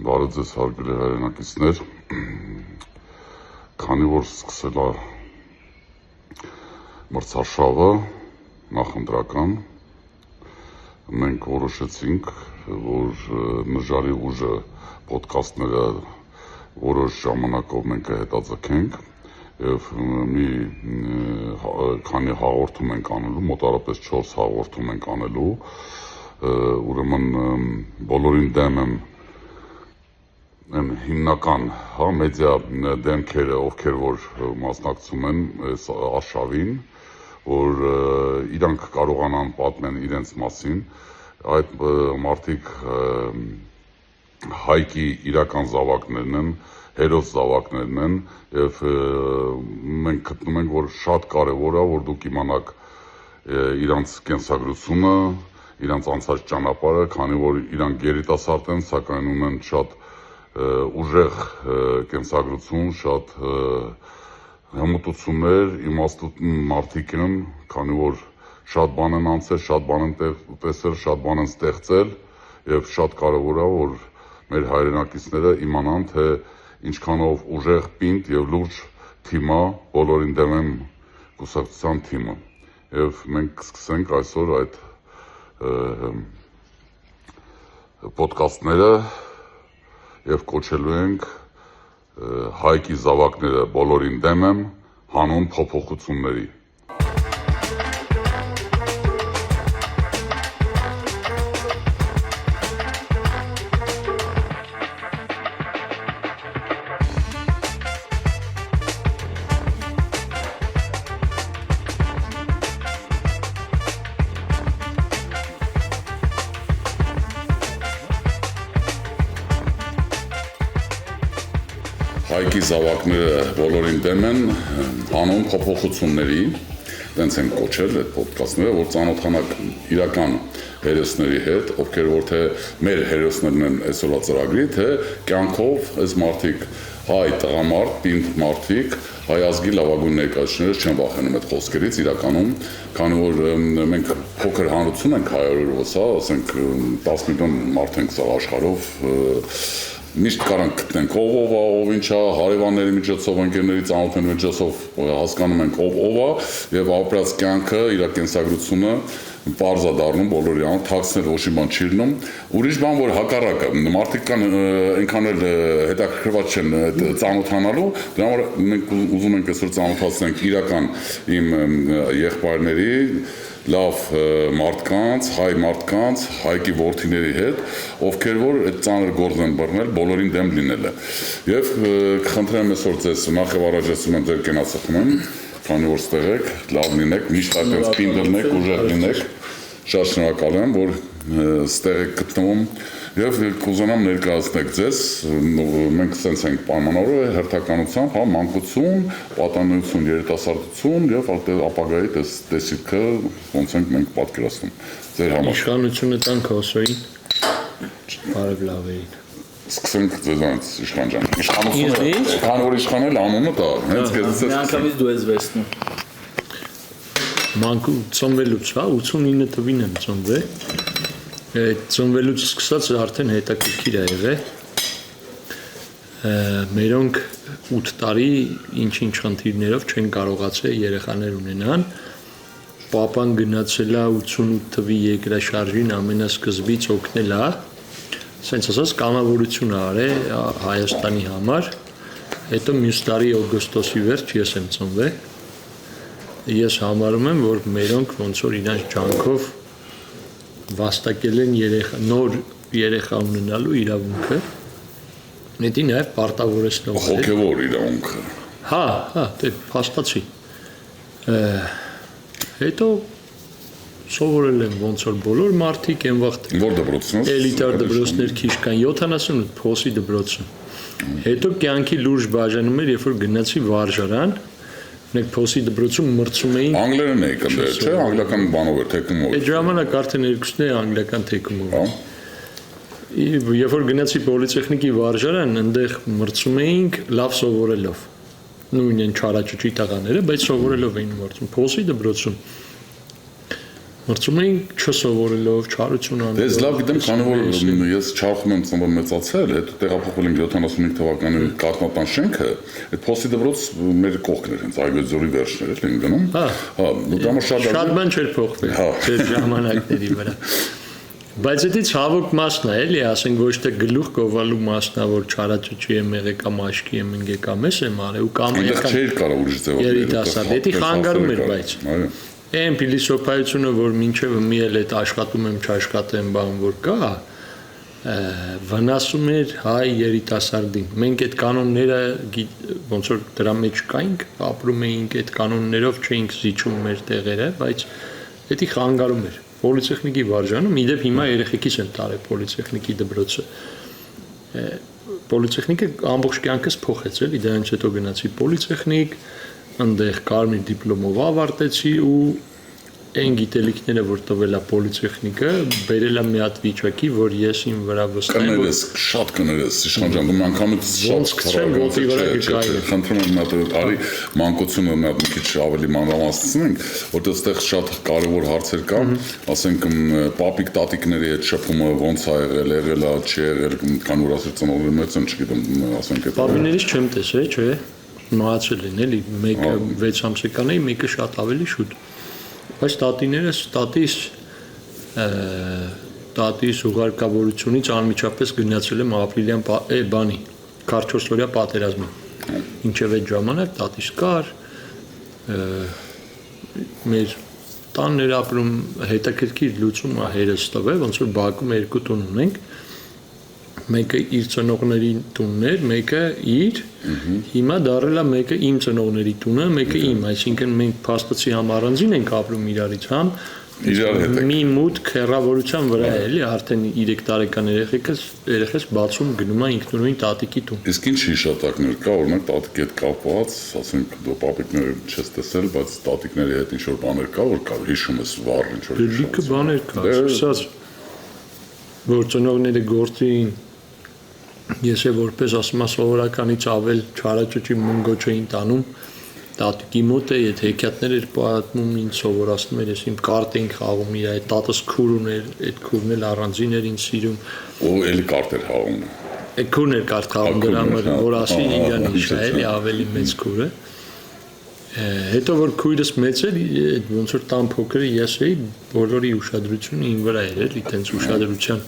Բարև ձեզ հարգելի հայրենակիցներ, քանի որ սկսել է մրցարշավը նախընտրական, մենք որոշեցինք, որ նժարի ուժը պոդքասթները որոշ ժամանակով մենք կհետաձգենք և մի քանի հաղորդում ենք անելու, մոտարապես 4 հաղորդում ենք անելու, ուրեմն բոլորին դեմ եմ հիմնական մեդիա դեմքերը, ովքեր որ մասնակցում են արշավին, որ իրանք կարողանան պատմեն իրենց մասին, այդ մարդիկ Հայկի իրական զավակներն են, հերոս զավակներն են և մենք գտնում ենք, որ շատ կարևոր է, որ դուք իմանաք իրանց կենսագրությունը, իրանց անցած ճանապարհը, քանի որ իրանք երիտասարդ են, սակայն ունեն շատ ուժեղ կենսագրություն, շատ հմտություններ, իմաստուն մարդիկ են, քանի որ շատ բան են անցել, շատ բան են տեսել, շատ բան են ստեղծել և շատ կարևոր է, որ մեր հայրենակիցները իմանան, թե ինչքանով ուժեղ պինդ և լուրջ թիմ է բոլորին դեմ եմ կուսակցության թիմը և մենք սկսենք այսօր այդ պոդքասթները և կոչելու ենք Հայկի զավակները բոլորին դեմ եմ հանուն փոփոխությունների։ Հայկի զավակները բոլորին դեմ են հանուն փոփոխությունների, դենց են կոչել այդ պոդքասթները, որ ծանոթանաք իրական հերոսների հետ, ովքեր որ թե մեր հերոսներն են այսօրվա ծրագրի, թե կյանքով այս մարդիկ հայ տղամարդ, պինդ մարդիկ, հայ ազգի լավագույն ներկայացուցիչները չեն վախենում այդ խոսքերից իրականում, քանի որ մենք փոքր հանրություն ենք հայերով, ասենք 10 միլիոն մարդ ենք սա աշխարհով, միշտ կարանք գտնենք ով ինչա, հարևանների միջոցով, ընկերների ծանոթների միջոցով հասկանում ենք ով է և ապրած կյանքը, իր կենսագրությունը պարզ է դառնում բոլորի համար, թաքցնել ոչ մի բան չի լինում։ Ուրիշ բան, որ հակառակը, մարդիկ կան այնքան էլ հետաքրքրված չեն ծանոթանալու, դրա համար մենք ուզում ենք այսօր ծանոթացնենք իրական իմ եղբայրների, լավ մարդկանց, հայ մարդկանց, Հայկի որդիների հետ, ովքեր որ այդ ծանր գործ են բռնել, բոլորին դեմ լինելը։ Եվ կխնդրեմ այսօր ձեզ նախ եւ առաջ ասում եմ ձեր կենացխում, քանի որ ստեղ եք, լավ լինեք, միշտ այդպես պինդ լինեք, ուժեղ լինեք, շատ շնորհակալ եմ, որ ստեղ եք գտնվում և կուզենամ ներկայացնեք ձեզ, մենք սենց ենք պայմանավորել հերթականությամբ, մանկություն, պատանեկություն, երիտասարդություն և ապագայի տեսիլքը ոնց ենք մենք պատկերացնում ձեր համար։ Իշխանությունը տանք Հոսոյին, բարև լավերին։ Սկսենք ձեզանից իշխան ջան։ Իշխանությունը, քանի որ իշխանել անունը դա, հենց քեզից է։ Միանգամից դու ես վերցնում։ Մանկու ծնվելուց, 89 թվին եմ ծնվել։ Ծնվելուց սկսած արդեն հետաքրքիր է եղել։ Մերոնք 8 տարի ինչ-ինչ խնդիրներով չեն կարողացել երեխաներ ունենան։ Պապան գնացել է 88 թվի երկրաշարժին ամենասկզբից օգնել է, ասենց ասած կամավորություն արել Հայաստանի համար։ Հետո մյուս տարի օգոստոսի վերջ ես եմ ծնվել։ Ես համարում եմ, որ մերոնք ոնց որ իրանց ջանքով վաստակել են նոր երեխա ունենալու իրավունքը, հետի նաև պարտավորեցնող է։ Հոգևոր իրավունքը։ Հա, դե փաստացի։ Հետո սովորել եմ ոնց որ բոլոր մարդիկ են վաղ։ Որ դպրոցն է։ Էլիտար դպրոցներ քիչ կան, 78 փոսի դպրոցը։ Հետո կյանքի լուրջ բաժանում էր, երբ որ գնացի վարժարան, մենք փոսի դպրոցում մրցում էինք։ Անգլերեն էի կնդել, չէ՞, անգլիական բանով էր, թեկումով։ Այդ ժամանակ արդեն երկուսն է անգլիական թեկումով։ Երբ որ գնացի պոլիտեխնիկի վարժարան, այնտեղ մրցում էինք լավ սովորելով։ Նույն են չարաճճի տղաները, բայց սովորելով էին մրցում։ Փոսի դպրոցում Մրցում էինք չսովորելով, չարություն անելով։ Ես լավ գիտեմ, քանի որ ես Չարխում եմ ծնվել մեծացել, հետո տեղափոխվել եմ 75 թվականին Կաթնատան շենքը, այդ փոստի դպրոց մեր կողքն էր, հենց Այգեձորի վերջն էր, էլի գնում։ Հա, դա շատ բան չէր փոխվել ձեր ժամանակների վրա։ Բայց դա ցավոք մասն է, էլի, ասենք ոչ թե գլուխ գովալու մասն է, որ չարաճճի եմ եղել կամ աշկի եմ ընկել կամ ես եմ արել ու կամ եկան։ Չէր կարող ուրիշ ձևով։ Երիտասարդ, դա խանգարում էր, բայց այն փիլիսոփայությունը, որ մինչև մի էլ այդ աշխատում եմ, չաշխատեմ, բան որ կա, վնասում էր հայ երիտասարդին։ Մենք այդ կանոնները ոնց որ դրա մեջ կայինք, ապրում էինք այդ կանոններով, չէինք զիջում մեր տեղերը, բայց դա խանգարում էր։ Պոլիտեխնիկի վարժանում, իդեպ հիմա երեխեքից եմ տարել պոլիտեխնիկի դպրոցը։ Պոլիտեխնիկը ամբողջ կյանքս փոխեց, էլի, դրանից հետո գնացի պոլիտեխնիկ, այնտեղ կարմիր դիպլոմով ավարտեցի ու այն գիտելիքները, որ տվել է պոլիտեխնիկը, բերել է մի հատ վիճակի, որ ես իմ վրա վստահ եմ, կներես, շատ կներես, Իշխան ջան, դու անգամից շատ խնդրում եմ նա արի մանկությունը մի քիչ ավելի մանրամասնենք, որտեղ այդտեղ շատ կարևոր հարցեր կա, ասենք պապիկ տատիկների հետ շփումը ոնց է եղել, չի եղել, քան որ ասել ծնողները մեծ են, չգիտեմ, ասենք այդ Պապիներից չեմ տեսել, չէ՞, մահացել են, էլի, մեկը 6 ամսական է, մեկը շատ ավելի շուտ։ Բայց տատիներս տատիս ուղարկավորությունից անմիջապես գնացել եմ ապրիլյան բանի, 44-օրյա պատերազմին։ Մինչև այդ ժամանակ տատիս կար, մեր տանն էր ապրում հետաքրքիր լուծում հերս տվել, ոնց որ Բաքվում 2 տուն ունենք, մեկը իր ծնողների տունն էր, մեկը իր, հիմա դառել է մեկը իմ ծնողների տունը, մեկը իմ, այսինքն մենք փաստացի համառանձին ենք ապրում իրարից, մի մուտք հեռավորության վրա է, էլի, արդեն 3 տարեկան երեխես բացում գնում է ինքնուրույն տատիկի տուն։ Իսկ ինչ հիշատակներ կա, օրինակ տատիկի հետ կապված, ասենք դու պապիկները չես տեսել, բայց տատիկների հետ ինչ-որ բաներ կա, որ կա, հիշում ես վառ ինչ-որ։ Լիքը բաներ կա, սկսած որ ծնողները գործին ես է որպես ասում եմ սովորականից ավել չարաճճի մնգոչ էին տանում տատիկի մոտ է այդ հեքիաթներ էր պատմում ինձ սովորացնում էր ես իմ կարտ էինք խաղում իր այդ տատս քուր ուներ այդ քուրն էլ առանձին էր ինձ սիրում ու էլի կարտ էր խաղում այդ քուրն էր կարտ խաղում դրա համար որ ասի իրան իշա էլի ավելի մեծ քուրը հետո որ քույրս մեծ էր այդ ոնց որ տան փոքրը ես էի բոլորի ուշադրությունը իմ վրա էր էլի տենց ուշադրության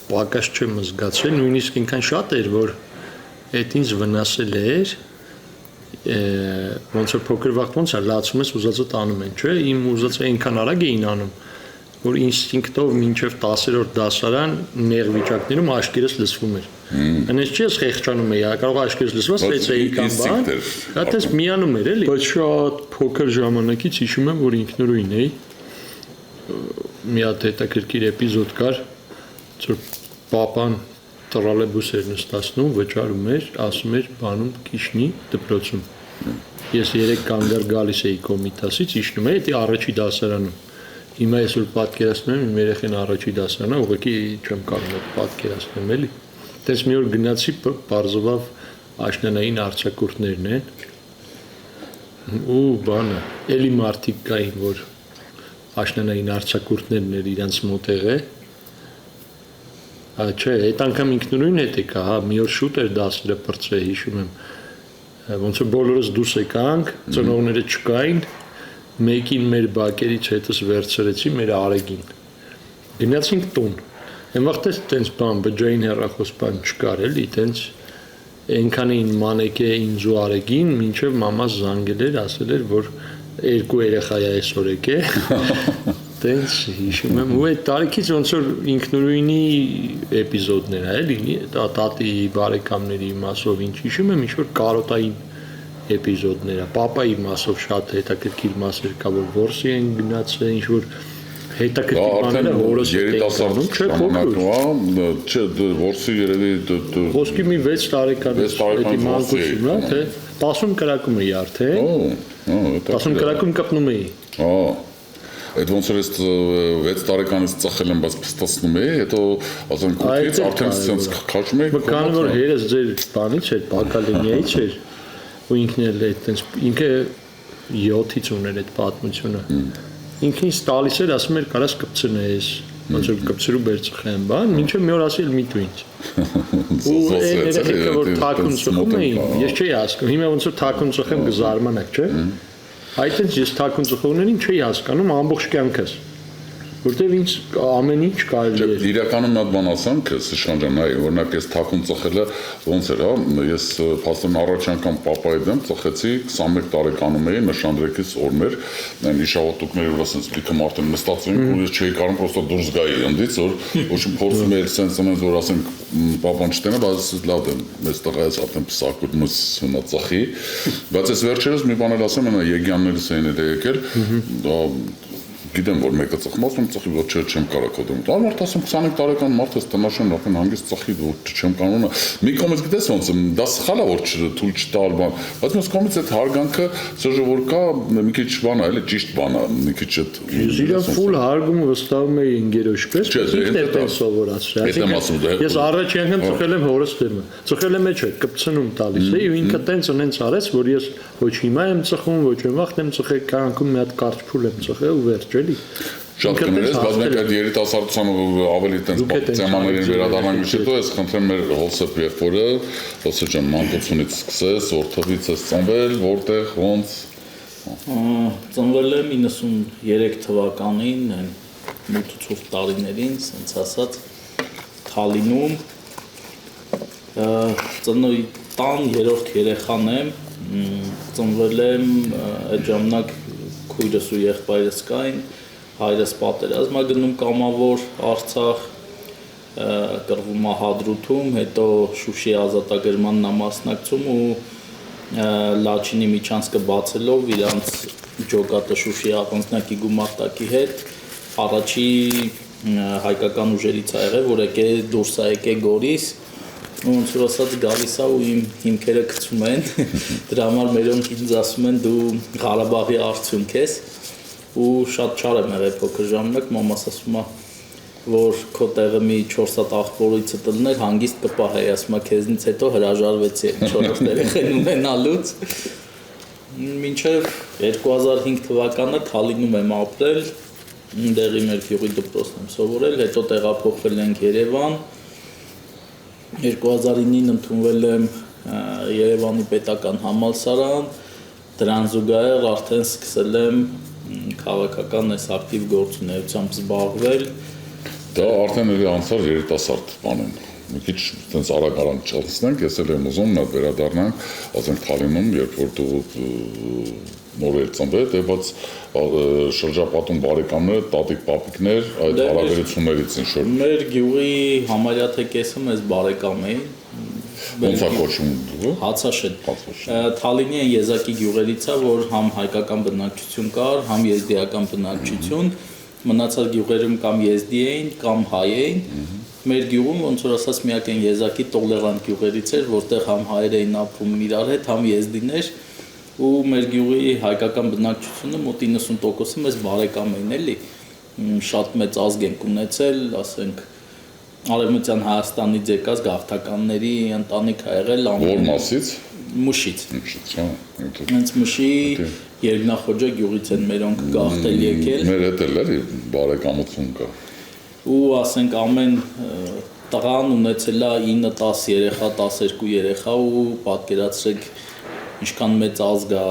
պակաս չեմ զգացել, նույնիսկ ինքան շատ էր, որ այդ ինձ վնասել էր, ոնց որ փոքր վաղ ոնց է, լացում ես ուզածը տանում են, չէ, իմ ուզածը այնքան արագ էին անում, որ ինստինկտով մինչև 10-րդ դասարան նեղ վիճակներում աշկերս լսվում էր։ Այնպես չի ես խեղճանում էի, կարող աշկերս լսված ծեծ էի կամ բան, դա տես միանում էր էլի։ Բայց շատ փոքր ժամանակից հիշում եմ, որ ինքնուրույն էի։ Մի հատ հետաքրքիր էպիզոդ կար, որ պապան տրոլեյբուս էր նստացնում, վճարում էր, ասում էր բանում Կիշնի դպրոցում։ Ես 3 կանգար գալիս էի Կոմիտասից, իջնում էի դա առաջի դասարանում։ Հիմա ես որ պատկերացնում եմ իմ երեխեն առաջի դասարանա, ուղղակի չեմ կարող պատկերացնել էլի։ Դες մի օր գնացի, բարձվավ աշնանային արձակուրդներն են։ Ու բանը, էլի մարդիկ կային, որ աշնանային արձակուրդներն էր իրանց մոտեղ է։ Չէ, այդ անգամ ինքնուրույն հետ եկա, հա, մի օր շուտ էր դասերը պրծե, հիշում եմ, ոնց որ բոլորս դուրս եկանք, ծնողները չկային, մեկին մեր բակերից հետս վերցրեցի մեր արեգին, գնացինք տուն, այն վաղտես տենց բան, բջային հեռախոս բան չկար էլի, տենց այնքան էին մանեկե ինձ ու արեգին, մինչև մամաս զանգել էր, ասել էր, որ 2 երեխա է այսօր եկե Տենց հիշում եմ ու այդ տարիքից ոնց որ ինքնուրույնի էպիզոդներ է էլի տատի բարեկամների մասով ինչ հիշում եմ ինչ որ կարոտային էպիզոդներ է պապայի մասով շատ հետաքրքիր մասեր կա որ որսի են գնացել ինչ որ հետաքրքիր բաները որս երիտասարդում չէ փոքր չէ որսի երևի ոսկի մի 6 տարեկան էդի մանկությունն է թե 10 կրակում էի արդեն 10 կրակում կպնում էի Այդ ոնց որ ես 6 տարեկանից ծխել եմ, բայց փստացնում էի, հետո ասենք ուտից արդեն sense քաշում էի։ Քանի որ հերս ձեր բանից էր, բակալենիայից էր, ու ինքն էլ այդտենց ինքը 7-ից ուներ այդ պատմությունը։ ինքնին տալիս էր, ասում էր կարաս կպցնես, ոնց որ կպցրու բեր ծխեմ, բան, մինչև մի օր ասել մի տու ինձ։ Ու այն երեխեքը որ թաքուն ծխում էին, ես չէի հասկանում, հիմա ոնց որ թաքուն ծխեմ կզարմանաք, չէ՞։ Այդտենց ես թաքուն ծխողներին չէի հասկանում ամբողջ կյանքս։ Որտեւ ինձ ամեն ինչ կարելի էր։ Իրականում մի հատ բան ասեմ, քեզ Իշխան ջան, այ օրինակ այս թաքուն ծխելը ոնց էր, հա, ես փաստորեն առաջ անգամ պապայի դեմ ծխեցի 21 տարեկանում էի, նշանдрեկից օրներ, այն իշավոտուկների վրա ասենց լիքը մարդ են նստած էին, ու ես չէի կարող պրոստը դուրս գայի ընդից, որ ոչ փորձում էր սենց ամեն որ ասենք պապան չտենա, բայց լավ է, մեծ տղայից արդեն պսակուտ մս հիմա ծխի, բայց այս վերջերս մի բան էլ ասեմ, նա Եգյաններից էին եկել, դա գիտեմ որ մեկը ծխում ասում ծխի ոչ չեմ կարող կոդում։ Դա մարդ ասում 25 տարեկան մարդ է տնաշեն ապեն հանգիստ ծխի ոչ չեմ կարող։ Մի կողմից գիտես ոնց դա սխալ է որ թույլ չտալ բան, բայց մյուս կողմից այդ հարգանքը սոժը որ կա մի քիչ բան է, էլի ճիշտ բան է, մի քիչ այդ իրան ֆուլ հարգում վստահում էի ինգերոջպես, ինքն է տես սովորացրել։ Ես առաջի անգամ ծխել եմ հորս դեմը։ Ծխել եմ չէ, կպցնում տալիս է ու ինքը տենց ունենց արեց, որ ես ոչ հիմա եմ ծխում, ոչ վաղ եմ ծխել, կյանքում մի հատ կարճ փուլ եմ ծխել ու վերջ էլի։ Շատ կներես, բայց մենք այդ երիտասարդությանը ավելի տենց թեմաներին վերադառնանք միշտ, ես խնդրեմ մեր Հովսեփ եղբորը, Հովսեփ ջան, մանկությունից սկսես, որտեղից ես ծնվել, որտեղ, ոնց։ Ծնվել եմ 93 թվականին, մութ տարիներին, ասենց ասած, Թալինում, ծնոյի տան երրորդ երեխան եմ, ծնվել եմ այդ ժամանակ քույրս ու եղբայրս կային, հայրս պատերազմ է գնում կամավոր Արցախ, կռվում է Հադրութում, հետո Շուշի ազատագրմանն է մասնակցում ու Լաչինի միջանցքը բացելով իրանց ջոկատը Շուշի առանձնակի գումարտակի հետ առաջի հայկական ուժերից ա եղել, որ դուրս ա եկել Գորիս ոնց որ ասած գալիս է ու իմ հիմքերը գցում են, դրա համար մերոնք ինձ ասում են դու Ղարաբաղի արդյունք ես ու շատ չար եմ եղել փոքր ժամանակ, մամաս ասում է որ քո տեղը մի 4 հատ աղբորիցը տններ հանգիստ կպահեի, ասում է քեզնից հետո հրաժարվեցի 4 երեխան ունենալուց մինչև 2005 թվականը Թալինում եմ ապրել, դեղի մեր գյուղի դպրոցն եմ սովորել, հետո տեղափոխվել ենք Երևան 2009-ին ընդունվել եմ Երևանի պետական համալսարան, դրան զուգահեռ արդեն սկսել եմ քաղաքական այս ակտիվ գործունեությամբ զբաղվել։ Դա արդեն էլի անցար երիտասարդ բանն։ Մի քիչ այդպես արագ չլցնենք, ես էլ եմ ուզում նա վերադառնանք, ասենք Թալինում, երբ որ դու նոր էր ծնվել, բայց շրջապատում բարեկամներ, տատիկ պապիկներ, այդ հարաբերություններից ինչ որ մեր գյուղի համարյա թե կեսը մեզ բարեկամ էին։ Ոնց է կոչվում դու։ Հացաշեն։ Թալինի այն եզակի գյուղերից է, որ համ հայկական բնակչություն կար, համ եզդիական բնակչություն, մնացած գյուղերում կամ եզդի էին, կամ հայ էին։ Մեր գյուղում ոնց որ ասած միակ այն եզակի տոլերանտ գյուղերից էր, որտեղ համ հայեր էին ապրում իրար հետ, համ եզդիներ ու մեր գյուղի հայկական բնակչությունը մոտ 90%-ը մեզ բարեկամ էին էլի շատ մեծ ազգ ենք ունեցել, ասենք Արևմտյան Հայաստանից եկած գաղթականների ընտանիք ա եղել Որ մասից Մուշից հա հենց Մուշի Երկնախոջա գյուղից են մերոնք գաղթել եկել մեր հետ էլ էլի բարեկամություն կա ու ասենք ամեն տղան ունեցել է 9-10 երեխա 12 երեխա ու պատկերացրեք ինչքան մեծ ազգ ա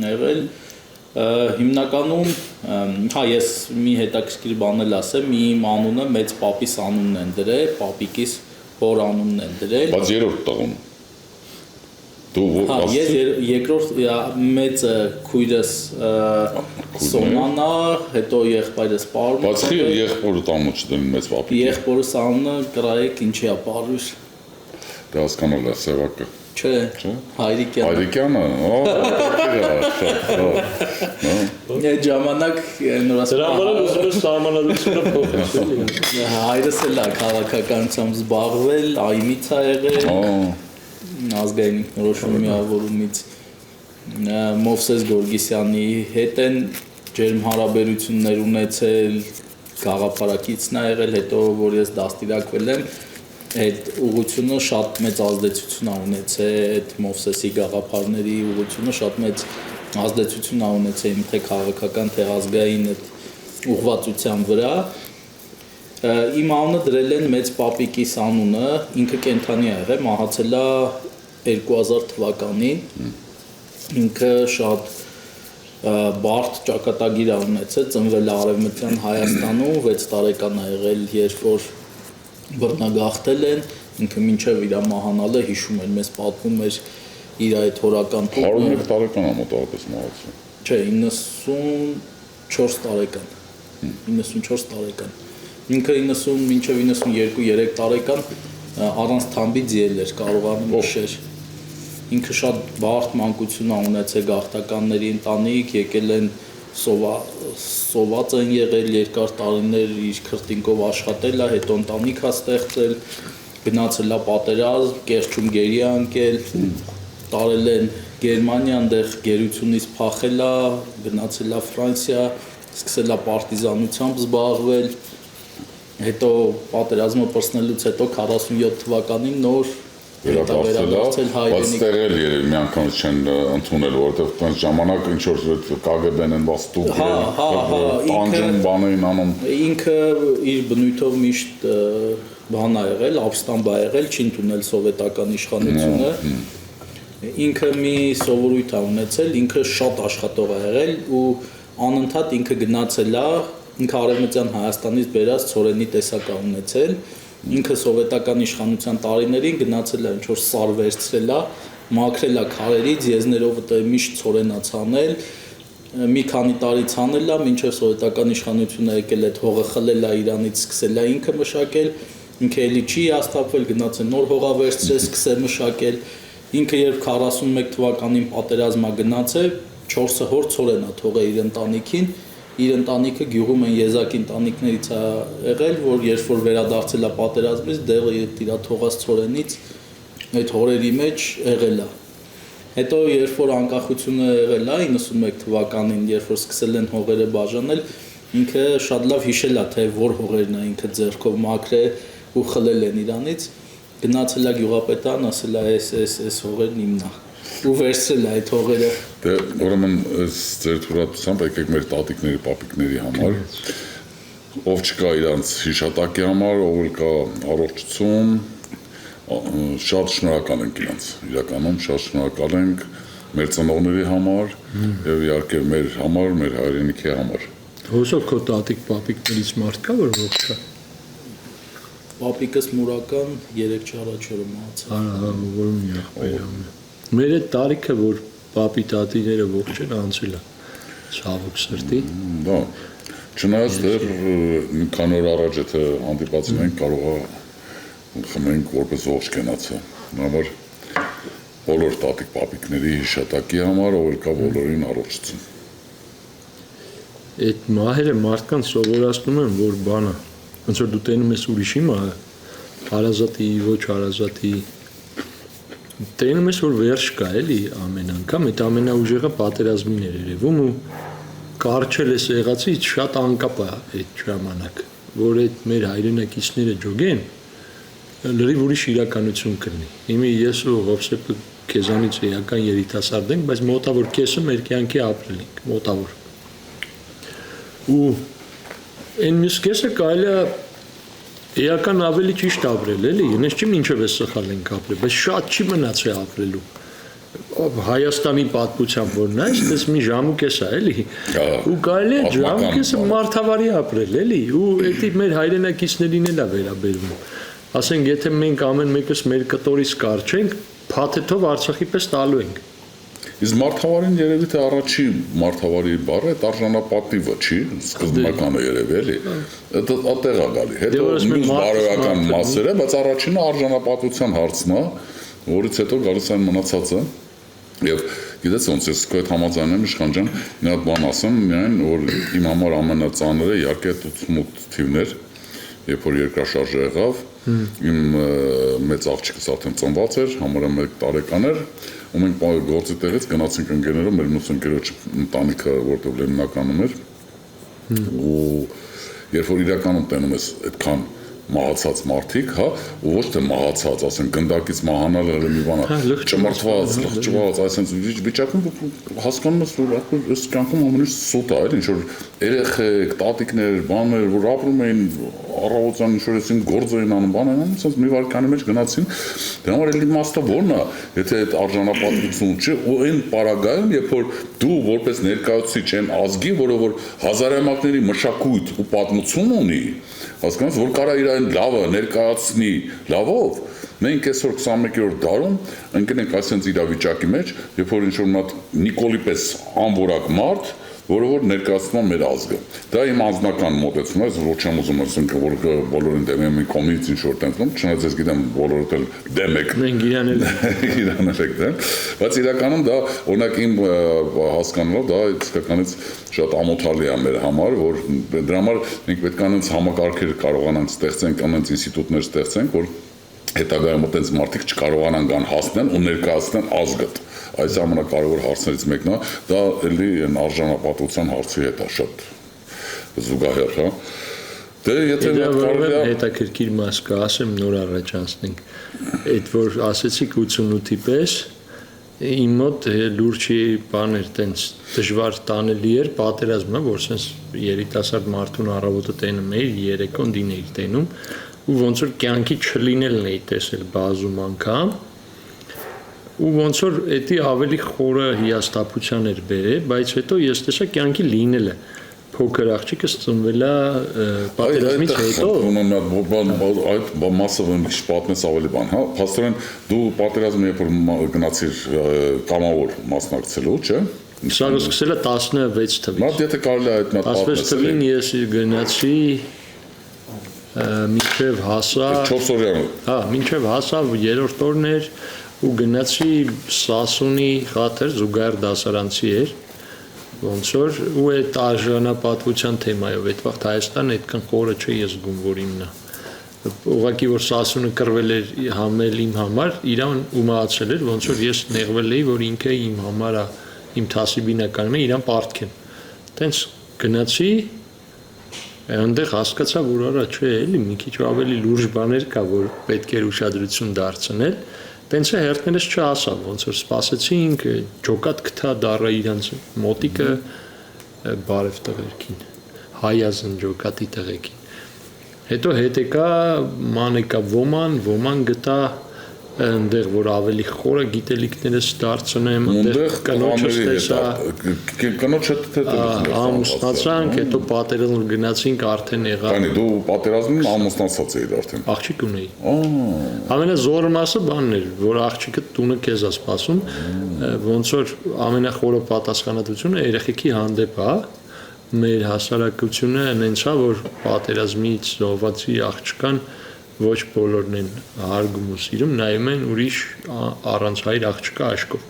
եղել հիմնականում հա ես մի հետաքրքիր բան էլ ասեմ իմ անունը մեծ պապիս անունն են դրել պապիկիս հոր անունն են դրել բայց երրորդ տղուն դու հա ես երկրորդ մեծը քույրս Սոնանա հետո եղբայրս Պարուշ բայց խի եղբորը տանու չդեն մեծ պապիկ եղբորս անունը գրայեք ինչի է Պարուշ դա հասկանալ է սևակը Չէ, Հայրիկյանը։ Հայրիկյանը, Այդ ժամանակ Դրա համար ուզում ես սահմանադրությունը փոխել։ Հայրս էլ է քաղաքականությամբ զբաղվել, այմից ա եղել, ազգային ինքնորոշում միավորումից Մովսես Գորգիսյանի հետ են ջերմ հարաբերություններ ունեցել, գաղափարակիցն ա եղել, հետո որ ես դաստիարակվել եմ այդ ուղղությունը շատ մեծ ազդեցություն ա ունեցել, այդ Մովսեսի գաղափարների ուղղությունը շատ մեծ ազդեցություն ա ունեցել իմ թե քաղաքական թե ազգային այդ ուղղվածության վրա։ Իմ անունը դրել են մեծ պապիկիս անունը, ինքը կենթանի ա եղել, մահացել է 2000 թվականին։ Ինքը շատ բարդ ճակատագիր ա ունեցել, ծնվել է Արևմտյան Հայաստանում, 6 տարեկան ա եղել, երբ որ բռնագաղթել են, ինքը մինչև իր մահանալը հիշում էր, մեզ պատմում էր իր այդ հորական տունը։ 101 տարեկան ա մոտավորապես մահացել։ Չէ, 94 տարեկան։ 94 տարեկան։ Ինքը 90 մինչև 92-3 տարեկան առանց թամբի ձիել էր, կարողանում նշել։ Ինքը շատ բարդ մանկություն ա ունեցել, գաղթականների ընտանիք, եկել են սոված են եղել երկար տարիներ, իր քրտինքով աշխատել ա, հետո ընտանիք ա ստեղծել, գնացել ա պատերազմ, կեղճում գերի ա ընկել, տարել են Գերմանիա, այնտեղ գերությունից փախել ա, գնացել ա Ֆրանսիա, սկսել ա պարտիզանությամբ զբաղվել, հետո պատերազմը պրծնելուց հետո 47 թվականին նոր վերադարձել բայց տեղել երևի մի անգամից չեն ընդունել, որովհետև այդ ժամանակ ինչ որ KGB-ն են վաստուկ տանջում բանային անում։ Ինքը իր բնույթով միշտ բան ա եղել, ապստամբ ա եղել, չի ընդունել սովետական իշխանությունը։ Ինքը մի սովորույթ ա ունեցել, ինքը շատ աշխատող ա եղել ու անընդհատ ինքը գնացել ա, ինքը Արևմտյան Հայաստանից բերած ցորենի տեսակ ա ունեցել, ինքը սովետական իշխանության տարիներին գնացել ա ինչ-որ սար վերցրել ա, մաքրել ա քարերից, եզներով միշտ ցորեն ա ցանել, մի քանի տարի ցանել ա, մինչև սովետական իշխանությունը եկել այդ հողը խլել ա իրանից, սկսել ա ինքը մշակել, ինքը էլի չի հաստատվել, գնացել նոր հողա վերցրել, սկսել մշակել։ Ինքը երբ 41 թվականին պատերազմա գնացել, 4 հոր ցորեն ա թողել իր ընտանիքին, իր ընտանիքը գյուղում են եզակի ընտանիքներից ա եղել, որ երբ որ վերադարձել ա պատերազմից, դեղը իր թողած ցորենից այդ հորերի մեջ եղել ա։ Հետո երբ որ անկախությունը եղել ա 91 թվականին, երբ որ սկսել են հողերը բաժանել, ինքը շատ լավ հիշել ա, թե որ հողերն ա ինքը ձեռքով մաքրել ու խլել են իրանից, գնացել ա գյուղապետան, ասել ա այս հողերն իմն ա ու վերցրել ա այդ հողերը։ Դե ուրեմն այս ձեր թույլատվությամբ եկեք մեր տատիկների, պապիկների համար, ով չկա իրանց հիշատակի համար, ով էլ կա առողջություն, շատ շնորհակալ ենք իրանց, իրականում շատ շնորհակալ ենք մեր ծնողների համար եւ իհարկե մեր համար, մեր հայրենիքի համար։ Ոսով քո տատիկ, պապիկներից մարդ կա, որ ողջ է։ Պապիկս Մուրական 3-4 օրը մահացավ։ Որ մի եղբայր ամեն։ Մեր այդ տարիքը, որ պապի տատիները ողջ են, անցել է ցավոք սրտի։ Դա չնայած դեռ մի քանի օր առաջ եթե հանդիպածին ենք կարող է խմենք որպես ողջ կենացը։ Համար բոլոր տատիկ պապիկների հիշատակի համար ով կա բոլորին առողջություն։ Այդ մահերը մարդկանց սովորացնում են, որ բանը ոնց որ դու տենում ես ուրիշի մահը, հարազատի, ոչ հարազատի, տենում ես որ վերջ կա էլի ամեն անգամ, այդ ամենաուժեղը պատերազմին էր երևում ու կարճել ես եղածից շատ անկապ է այդ ժամանակ, որ այդ մեր հայրենակիցները ջոգեն, լրիվ ուրիշ իրականություն կլինի։ Հիմա ես ու Հովսեփը քեզանից էական երիտասարդ ենք, բայց մոտավոր կեսը մեր կյանքի ապրել ենք, մոտավոր։ Ու այն մյուս կեսը կարելի է էական ավելի ճիշտ ապրել, էլի, ես չեմ ինչով է սխալ ենք ապրել, բայց շատ չի մնացել ապրելու։ Հայաստանի պատմությամբ որ նայես, դες մի ժամուկես է, էլի։ Ու կարելի է ժամուկեսը մարդավարի ապրել, էլի, ու դա մեր հայրենակիցներին էլ է վերաբերվում։ Ասենք, եթե մենք ամեն մեկս մեր կտորից կարճենք, փաթեթով Արցախի պես տալու ենք։ Իսկ մարդավարին երևի թե առաջի մարդավարի բառը այդ արժանապատիվը չի, սկզբնականը երևի էլի։ Դա ատեղ է գալի։ Հետո մյուս բարոյական մասերը, բայց առաջինը արժանապատվության հարցն է, որից հետո գալիս այն մնացածը։ Եվ գիտես ոնց ես քո հետ համաձայն եմ Իշխան ջան, մի հատ բան ասեմ, միայն որ իմ համար ամենածանրը իհարկե 88 թիվն էր, երբ որ երկրաշարժը եղավ, իմ մեծ աղջիկս արդեն ծնված էր, համարը 1 տարեկան էր, ու մենք գործի տեղից գնացինք ընկերներով մեր մյուս ընկերոջ ընտանիքը, որտեղ Լենինականում էր, ու երբ որ իրականում տենում ես այդքան մահացած մարդիկ, հա, ու ոչ թե մահացած, ասենք գնդակից մահանալը մի բան է, ճմրթված, լղճված, այսինքն վիճակում հասկանում ես, որ այս կյանքում ամեն ինչ սուտ է, ինչ որ երեխեք, տատիկներ, բաներ, որ ապրում էին առավոտյան ինչ-որ գործ էին անում, բան են անում, ասես մի վարկանի մեջ գնացին, դրա համար էլ իմաստը ո՞րն է, եթե այդ արժանապատվություն չէ, ու այն պարագայում, երբ որ դու որպես ներկայացուցիչ այն ազգի, որը որ հազարամյակների մշակույթ ու պատմություն ունի, հասկանաս, որ կարա իր այն լավը ներկայացնի լավով, մենք այսօր 21-րդ դարում ընկնենք այսպես իրավիճակի մեջ, երբ որ ինչ-որ մատ Նիկոլի պես անորակ մարդ, որը որ ներկայացնում է մեր ազգը։ Դա իմ անձնական մոտեցումն է, ոչ եմ ուզում ասենք, որ բոլորին դեմ եմ կոմից ինչ-որ տենցնում, չնայած ես գիտեմ բոլորդ էլ դեմ եք։ Մենք Իրան եք դեմ, բայց իրականում դա օրինակ իմ հասկանալով դա իսկականից շատ ամոթալի է մեր համար, որ դրա համար մենք պետք է անց համակարգեր կարողանանք ստեղծենք, անց ինստիտուտներ ստեղծենք, որ հետագայում այդպես մարդիկ չկարողանան գան հասնեն ու ներկայացնեն ազգը։ Այս ամենակարևոր հարցերից մեկն է, դա էլի այն արժանապատվության հարցի հետ է շատ զուգահեռ, հա։ Դե եթե կարելի է հետաքրքիր մաս կա, ասեմ նոր առաջ անցնենք։ Այդ որ ասեցիք 88-ի պես, իմ մոտ լուրջ բաներ տենց դժվար տանելի էր պատերազմը, որ sense երիտասարդ մարդուն առավոտը տենում էի, երեկոն դին էի տենում, ու ոնց որ կյանքի չլինելն էի տեսել բազում անգամ, ու ոնց որ էդի ավելի խորը հիասթափության էր բերել, բայց հետո ես տեսա կյանքի լինելը փոքր աղջիկս ծնվել է պատերազմից հետո այդ մասը ինչ պատմես ավելի բան, հա, փաստորեն դու պատերազմը երբ որ գնացիր կամավոր մասնակցելու, չէ՞։ Սա սկսել է 16 թվականից։ Մարդ եթե կարելի է այդ մատ 16 թվականին ես գնացի մինչև հասա 4 օրյանը։ Հա, մինչև հասա 3-րդ օրն էր ու գնացի Սասունի խաթր զուգահեռ դասարանցի էր ոնց որ ու այդ արժանապատվության թեմայով այդ վաղ Հայաստանը այդքան խորը չէ ես զգում որ իմն է ուղղակի որ Սասունը կռվել էր համել իմ համար իրան ու մահացել էր ոնց որ ես նեղվել էի որ ինքը իմ համար է իմ թասիբինականում է իրան պարտքեն տենց գնացի այնտեղ հասկացա որ արա չէ էլի մի քիչ ավելի լուրջ բաներ կա որ պետք էր ուշադրություն դարձնել տենց է հերթներս չհասա ոնց որ սպասեցինք ջոկատ գտա դառա իրանց մոտիկը բարև տղերքին հայազն ջոկատի տղեկին հետո հետեկա մանեկա ոման գտա այնտեղ որ ավելի խորը գիտելիքներս դարձնեմ այնտեղ կնոջս տեսա կնոջը ամուսնացանք հետո պատերազմ գնացինք արդեն եղա Կանի դու պատերազմին ամուսնացած էիր արդեն աղջիկ ունեի ամենազորը մասը բանն էր որ աղջիկը տունը քեզ է սպասում ոնց որ ամենախորը պատասխանատվությունը երեխեքի հանդեպ է մեր հասարակությունը այնց է որ պատերազմից զոհվածի աղջկան ոչ բոլորն են հարգում ու սիրում, նայում են ուրիշ առանց հայր աղջկա աշկով։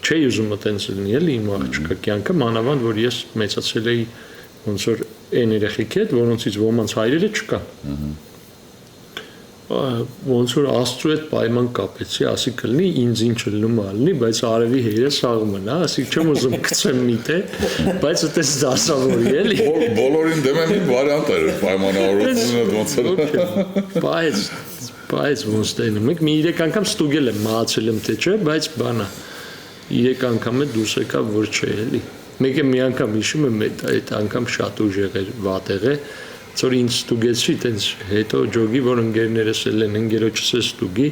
Չէի ուզում այտենց լինի էլի իմ աղջկա կյանքը, մանավանդ որ ես մեծացել էի ոնց որ այն երեխեքի հետ, որոնցից ոմանց հայրերը չկա։ Ոնց որ Աստծո հետ պայման կապեցի, ասի կլինի ինձ ինչ լինում ալնի, բայց արևի հերը սաղմն է, ասի չեմ ուզում գցեմ միտե, բայց այտես դասավորի էլի։ Բոլորին դեմ եմ վարիանտ էր պայմանավորությունը ոնց բայց ոնց տենում եք մի 3 անգամ ստուգել եմ մահացել եմ թե չէ, բայց բանա 3 անգամ է դուրս եկա որ չէ էլի։ Մեկը մի անգամ հիշում եմ այդ անգամ շատ ուժեղ էր վատեղ է Ծոր ինձ ստուգեցի տենց հետո ջոգի որ ընկերներս էլ են ընկերոջս է ստուգի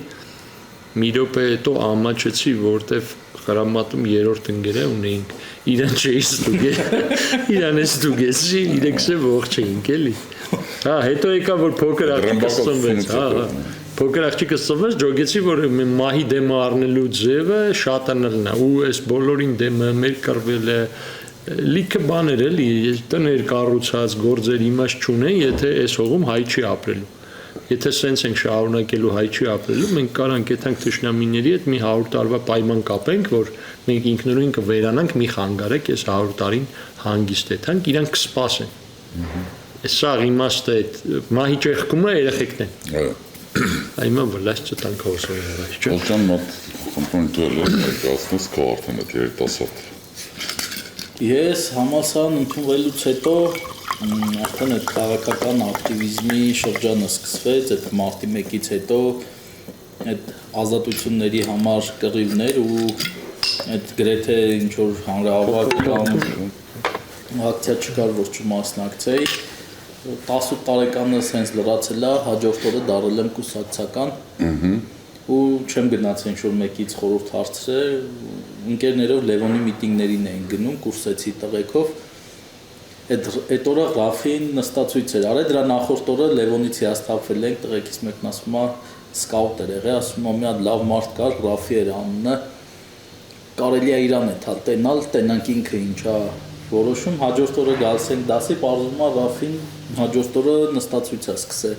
մի րոպե հետո ամաչեցի որտեվ խրամատում 3-րդ ընկերը ունեինք իրան չէի ստուգել իրան է ստուգեցի իրենքս է ողջ էինք էլի հա հետո եկա որ փոքր աղջիկը ծնվեց հա փոքր աղջիկը ծնվեց ջոգեցի որ մահի դեմը առնելու ձևը շատանալն է ու այս բոլորին դեմը մեր կռվել է լիքը բաներ էլի տներ կառուցած գործեր իմաստ չունեն եթե այս հողում հայ չի ապրելու եթե սենց ենք շարունակելու հայ չի ապրելու մենք կարանք եթանք թշնամիների հետ մի 100 տարվա պայման կապենք որ մենք ինքնուրույն կվերանանք մի խանգարեք այս 100 տարին հանգիստ եթանք իրանք կսպասեն սա իմաստը այդ մահի ճեղքումը երեխեքն են այմա վլաս չտանք հոսորը չէ Ոլջան մոտ խնդրում ներկայացնես քո արդեն այդ երիտասարդ Ես համալսարան ընդունվելուց հետո արդեն այդ քաղաքական ակտիվիզմի շրջանը սկսվեց, այդ մարտի 1-ից հետո այդ ազատությունների համար կռիվներ ու այդ գրեթե ինչ որ հանրահավաք կամ ակցիա չկար, որ չմասնակցեի։ 18 տարեկանս հենց լրացել է, հաջորդ օրը դառել եմ կուսակցական։ Ու չեմ գնացել ինչ-որ մեկից խորհուրդ հարցրել, ընկերներով Լևոնի միտինգներին էին գնում, կուրսեցի տղեկով։ Այդ օրը Ռաֆին նստածույց էր արել, դրա նախորդ օրը Լևոնից հիասթափվել ենք, տղեկից մեկն ասում է սկաուտ էր եղել, ասում է մի հատ լավ մարդ կար, Ռաֆի էր անունը, կարելի է իրան է տենալ, տենանք ինքը ինչա որոշում, հաջորդ օրը գալիս ենք դասի, պարզվում է Ռաֆին հաջորդ օրը նստածույց է սկսել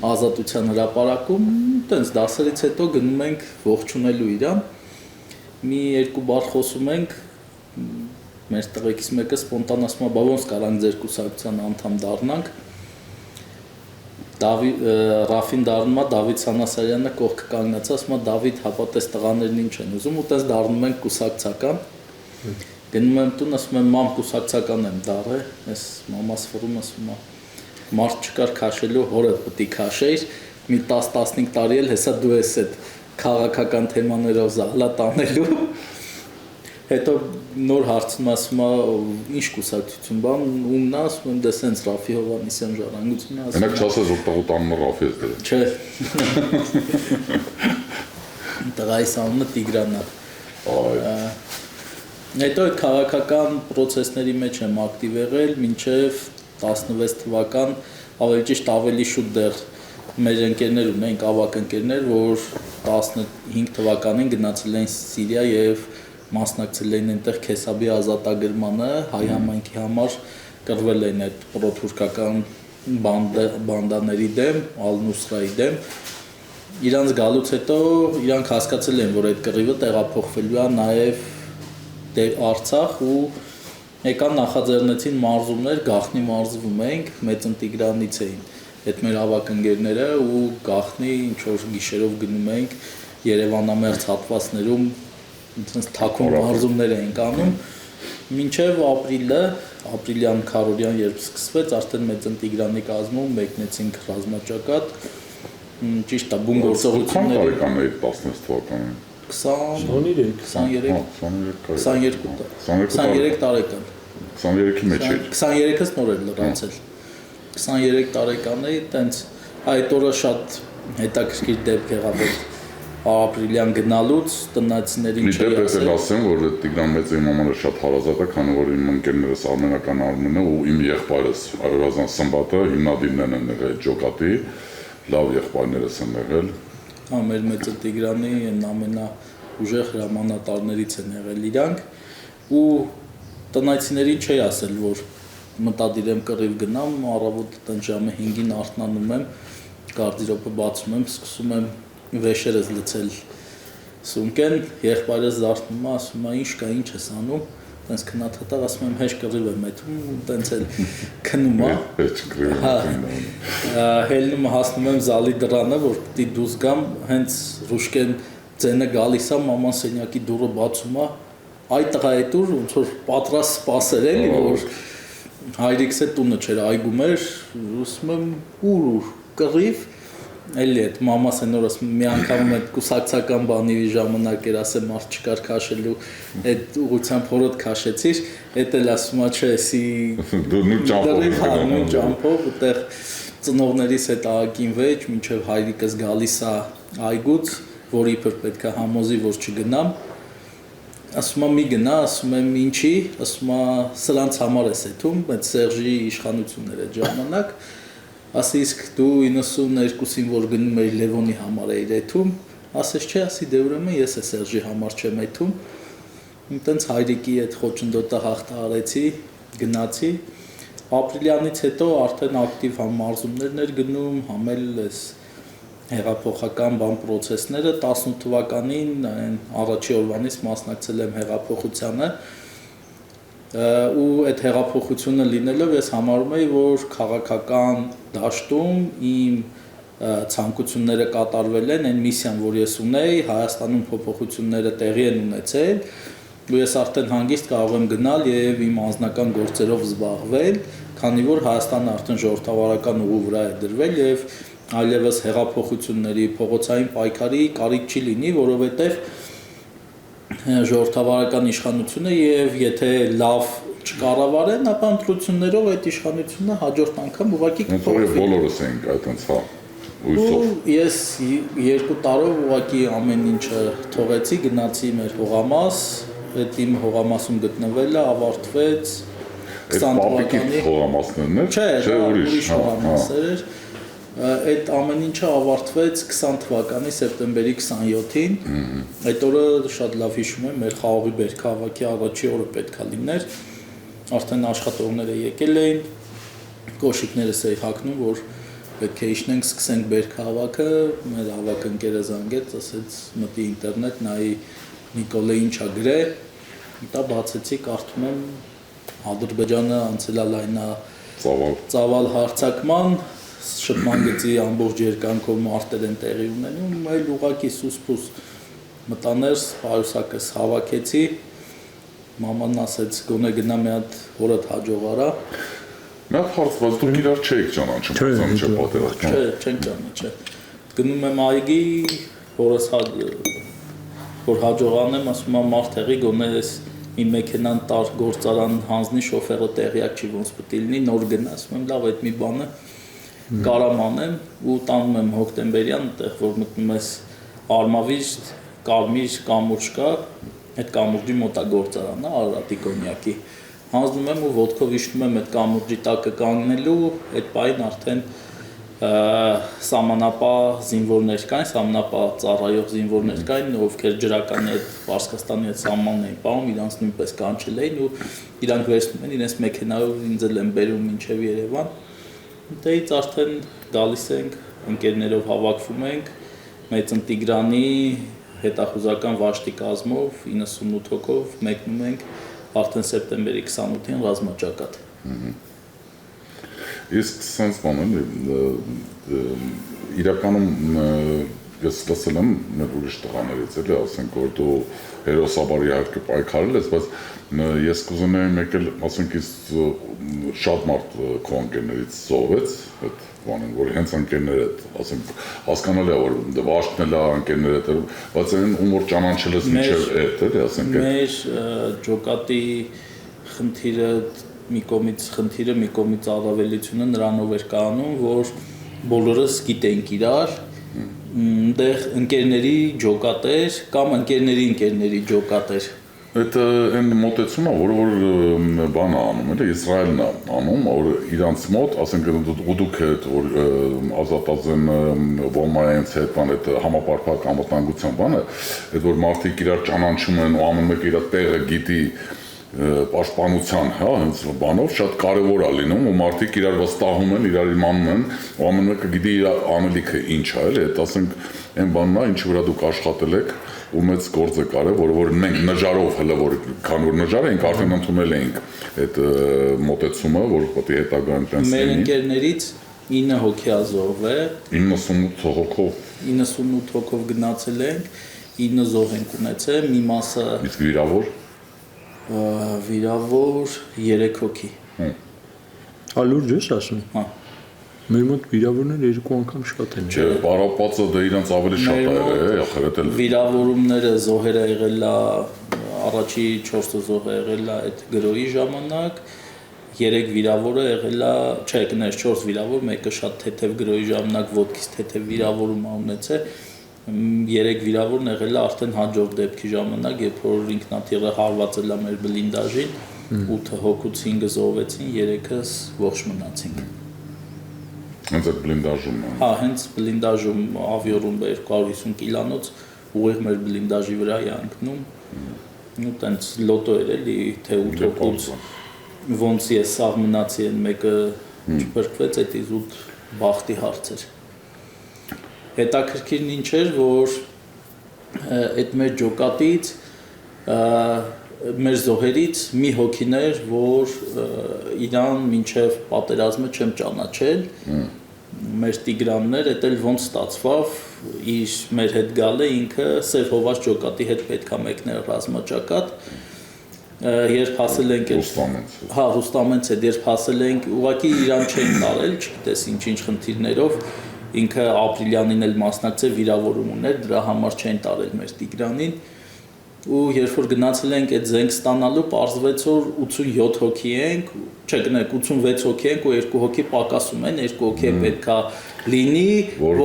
ազատության հրապարակում, տենց դասերից հետո գնում ենք ողջունելու իրան, մի երկու բառ խոսում ենք, մեր տղեկից մեկը սպոնտան ասում է, բա ոնց կարանք ձեր կուսակցության անդամ դառնանք, Ռաֆին դառնում է Դավիթ Սանասարյանը կողքը կանգնած, ասում է Դավիթ հապատես տղաներն ինչ են ուզում, ու տես դառնում ենք կուսակցական, գնում եմ տուն, ասում եմ մամ կուսակցական եմ դառել, ես մամաս ֆռում ասում է մարդ չկար քաշելու, հորը պետք է քաշեիր, մի 10-15 տարի էլ հեսա դու ես այդ քաղաքական թեմաներով զահլա տանելու, հետո նոր հարցում ասում է ինչ կուսակցություն բան, ումն է, ասում եմ դե սենց Ռաֆի Հովհաննիսյան ժառանգությունն է, Այնակ չասես որ տղուտ անունը Ռաֆի ես դրել։ Չէ։ Տղայիս անունը Տիգրան է։ Հետո այդ քաղաքական պրոցեսների մեջ եմ ակտիվ եղել մինչև 16 թվական, ավելի ճիշտ ավելի շուտ դեռ մեր ընկերներ ունենք, ավակ ընկերներ, որ 15 թվականին գնացել են Սիրիա եւ մասնակցել էին այնտեղ Քեսաբի ազատագրմանը, հայ համայնքի համար կռվել են այդ պրոթուրքական բանդաների դեմ, Ալ-Նուսրայի դեմ։ Իրանց գալուց հետո իրանք հասկացել են, որ այդ կռիվը տեղափոխվելու է նաեւ Արցախ ու եկան նախաձեռնեցին մարզումներ, Գախնի մարզվում էինք, Մեծն Տիգրանից էին այդ մեր ավակ ընկերները ու Գախնի ինչ որ գիշերով գնում էինք Երևանամերձ հատվածներում այնպես թաքուն մարզումներ էինք անում մինչև ապրիլյան քարորյան երբ սկսվեց արդեն Մեծն Տիգրանի կազմում մեկնեցինք ռազմաճակատ ճիշտ է բուն գործողությունների 16 թվականին 23 տարեկան 23-ի մեջ էր 23-ից նոր էր լրացել 23 տարեկան էի տենց այդ օրը շատ հետաքրքիր դեպք եղավ ապրիլյան գնալուց տնացիներին չէի ասել։ Մի դեպք ասեմ, որ Տիգրան Մեծի մամանը շատ հարազատ է, քանի որ իմ ընկերներս Արմենական Արմենը ու իմ եղբայրս Արարազան Սմբատը հիմնադիրներն են եղել ջոկատի, լավ եղբայրներս են եղել։ Հա, մեր Մեծը Տիգրանի այն ամենաուժեղ հրամանատարներից են եղել իրանք ու տնայցիներին չի ասել, որ մտադիր եմ կռիվ գնամ, առավոտը տեն ժամը 5-ին արթնանում եմ, գարդիրոպը բացում եմ, սկսում եմ վեշերս լցել սունկեն, եղբայրս դարձնում է, ասում է ինչ կա, ինչ ես անում, տենց քնաթաթաղ ասում եմ հեչ կռիվ եմ եթում, տենց էլ քնում է, հելնում հասնում եմ զալի դռանը, որ պիտի դուրս գամ, հենց ռուշկեն ձենը գալիս է, մաման սենյակի դուռը բացում է, այդ տղա այդ ուր ոնց որ պատրաստ սպասեր էլի, որ հայրիկս է տունը չէր այգում էր, ասում եմ ուր կռիվ, էլի այդ մամաս են որ ասում մի անգամ այդ կուսակցական բանի ժամանակ էր ասեմ մարդ չկար քաշելու այդ ուղղությամբ հորոտ քաշեցիր այդ էլ ասում է չէ էսի դու ճամփով ուտեղ ծնողներիս հետ աղակին վեճ մինչև հայրիկս գալիս է այգուց որ իբր պետք է համոզի որ չգնամ ասում է մի գնա ասում եմ ինչի ասում է սրանց համար ես եթում այդ Սերժի իշխանություններ այդ ժամանակ ասի իսկ դու 92-ին որ գնում էի Լևոնի համար էիր եթում, ասես չէ, ասի դե ուրեմն ես է Սերժի համար չեմ եթում։ Այնտենց հայրիկի այդ խոչընդոտը հաղթահարեցի, գնացի։ Ապրիլյանից հետո արդեն ակտիվ համարզումներն էր գնում, համել էս հեղափոխական բան պրոցեսները 18 թվականին առաջի օրվանից մասնակցել եմ հեղափոխությանը ու այդ հեղափոխությունը լինելով ես համարում եի, որ քաղաքական դաշտում իմ ցանկությունները կատարվել են, այն միսիան, որ ես ունեի, Հայաստանում փոփոխությունները տեղի են ունեցել, ու ես արդեն հանգիստ կարող եմ գնալ եւ իմ անձնական գործերով զբաղվել, քանի որ Հայաստանը արդեն ժողովրդավարական ուղու վրա է դրվել եւ այլևս հեղափոխությունների փողոցային պայքարի կարիք չի լինի, որովհետեւ ժողովրդավարական իշխանությունը եւ եթե լավ չկառավարեն, ապա ընտրություններով այդ իշխանությունը հաջորդ անգամ ուղղակի կփոխվի։ Բոլորս ենք այդպես, հա։ Ու ես 2 տարով ուղղակի ամեն ինչը թողեցի, գնացի մեր հողամաս, այդ իմ հողամասում գտնվելը ավարտվեց 20 թվականի հողամասներն էր, չէ, ուրիշ հողամասեր էր։ Այդ ամեն ինչը ավարտվեց 20 թվականի սեպտեմբերի 27-ին։ Այդ օրը շատ լավ հիշում եմ, մեր խաղողի բերքահավաքի առաջի օրը պետքա լիներ։ Արդեն աշխատողները եկել էին, կոշիկներս էի հագնում, որ պետք է իջնենք, սկսենք բերքահավաքը, մեր հավաք ընկերը զանգեց, ասեց մտի ինտերնետ, նայի Նիկոլը ինչա գրե, դա բացեցի, կարդում եմ Ադրբեջանը անցել է լայնա ծավալ հարձակման, շփման գծի ամբողջ երկայնքով մարտեր են տեղի ունենում, այլ ուղղակի սուսպուս մտաներ, պայուսակս հավաքեցի, մաման ասեց գոնե գնա մի հատ հորդ հաջող արա։ Նա հարց բայց դուք իրար չեք ճանաչում, չէ՞ պատերազմ։ Չէ, չենք ճանաչել։ Գնում եմ այգի, հորս որ հաջողանեմ, ասում եմ մարդեղի գոնե էս մի մեքենան տար գործարան հանձնի շոֆերը տեղյակ չի ոնց պետք է լինի, նոր գնա, ասում եմ լավ այդ մի բանը կարամ անեմ ու տանում եմ հոկտեմբերյան, այդտեղ որ մտնում ես Արմավիշտ, կարմիր կամուրջ կա, այդ կամուրջի մոտ է գործարանը, Արարատի կոնյակի։ Հանձնում եմ ու ոտքով իջնում եմ այդ կամուրջի տակը կանգնելու, այդ պահին արդեն սահմանապահ զինվորներ կային, սահմանապահ ծառայող զինվորներ կային, ովքեր ջրականի այդ Պարսկաստանի այդ սահմանն էին պահում, իրանց նույնպես կանչել էին ու իրանք վերցնում են իրենց մեքենայով ինձ էլ են բերում մինչև Երևան։ Դից արդեն գալիս ենք, ընկերներով հավաքվում ենք, Մեծն Տիգրանի հետախուզական վաշտի կազմով 98 հոգով մեկնում ենք արդեն սեպտեմբերի 28-ին ռազմաճակատ։ Իսկ sense բանը իրականում ես լսել եմ մեր ուրիշ տղաներից էլի, ասենք որ դու հերոսաբար իհարկե պայքարել ես, բայց ես կուզենայի մեկ էլ ասենք շատ մարդ քո ընկերներից զոհվեց այդ բանին, որ հենց ընկերներդ, ասենք հասկանալի է որ վաշտն էլ ընկերներդ, բայց այն ում որ ճանաչել ես մինչև այդ էլի, ասենք մեր ջոկատի խնդիրը մի կողմից առավելությունը նրանով էր կանում, որ բոլորս գիտենք իրար, այնտեղ ընկերների ջոկատ էր կամ ընկերների ջոկատ էր։ Այդ այն մոտեցումը, որ բանը անում էլի, Իսրայելն է անում, որ իրանց մոտ, ասենք դուք հետ, որ ազատազեն ոմայենց հետ բան այդ համապարփակ անվտանգության բանը, այդ որ մարդիկ իրար ճանաչում են ու ամեն մեկը իր տեղը գիտի պաշտպանության, հա, հենց բանով շատ կարևոր է լինում ու մարդիկ իրար վստահում են, իրար իմանում են, ու ամեն մեկը գիտի իր անելիքը ինչ է, էլի, այդ ասենք այն բանն է, ինչի վրա դուք աշխատել եք ու մեծ գործ եք արել, որ մենք նժարով հələ որ քան որ նժար ենք, արդեն ընդունել ենք այդ մոտեցումը, որ պետք է հետագայում տենց լինի։ Մեր ընկերներից 9 հոգի ազով է, 98 հոգով գնացել ենք, 9 զոհ ենք ունեցել, մի մասը իսկ վիրավոր 3 հոգի։ Լուրջ ես ասում։ Հա։ Մեր մոտ վիրավորները 2 անգամ շատ են։ Չէ, պարապածը դե իրանց ավելի շատ է եղել, ախր էլ վիրավորումները զոհերը եղել է առաջի 4 զոհը եղել է այդ գրոյի ժամանակ, 3 վիրավորը եղել է, չէ, կներ 4 վիրավոր, մեկը շատ թեթև գրոյի ժամանակ ոտքից թեթև վիրավորում ա ունեցել, 3 վիրավորն եղել է արդեն հաջորդ դեպքի ժամանակ, երբ որ ինքնաթիռը հարվածել է մեր բլինդաժին, 8 հոգուց 5-ը զոհվեցին, 3-ըս ողջ մնացինք։ Հենց այդ բլինդաժում։ Հա, հենց բլինդաժում ավիորումբը 250 կիլանոց ուղիղ մեր բլինդաժի վրա է ընկնում։ Ու տենց լոտո էր էլի, թե 8 հոգուց ոնց ես սաղ մնացի են մեկը չփրկվեց, այդ իզուտ բախտի հարց էր։ Հետաքրքիրն ինչ էր, որ այդ մեր ջոկատից մեր զոհերից մի հոգիներ, որ իրան մինչև պատերազմը չեմ ճանաչել, մեր Տիգրաններ, էդ էլ ոնց ստացվավ, իր մեր հետ գալը ինքը Սև Հովաս ջոկատի հետ պետքա մեկներ ռազմաճակատ, երբ հասել ենք Ռուստամենց հետ, երբ հասել ենք, ուղղակի իրան չեն տարել, չգիտես ինչ-ինչ խնդիրներով, ինքը ապրիլյանին էլ մասնակցել վիրավորում ուներ, դրա համար չեն տարել մեր Տիգրանին, ու երբ որ գնացել ենք այդ զենք ստանալու, պարզվեց որ 87 հոգի ենք, չէ, գնանք 86 հոգի ենք ու 2 հոգի պակասում են, 2 հոգի պետքա լինի, որ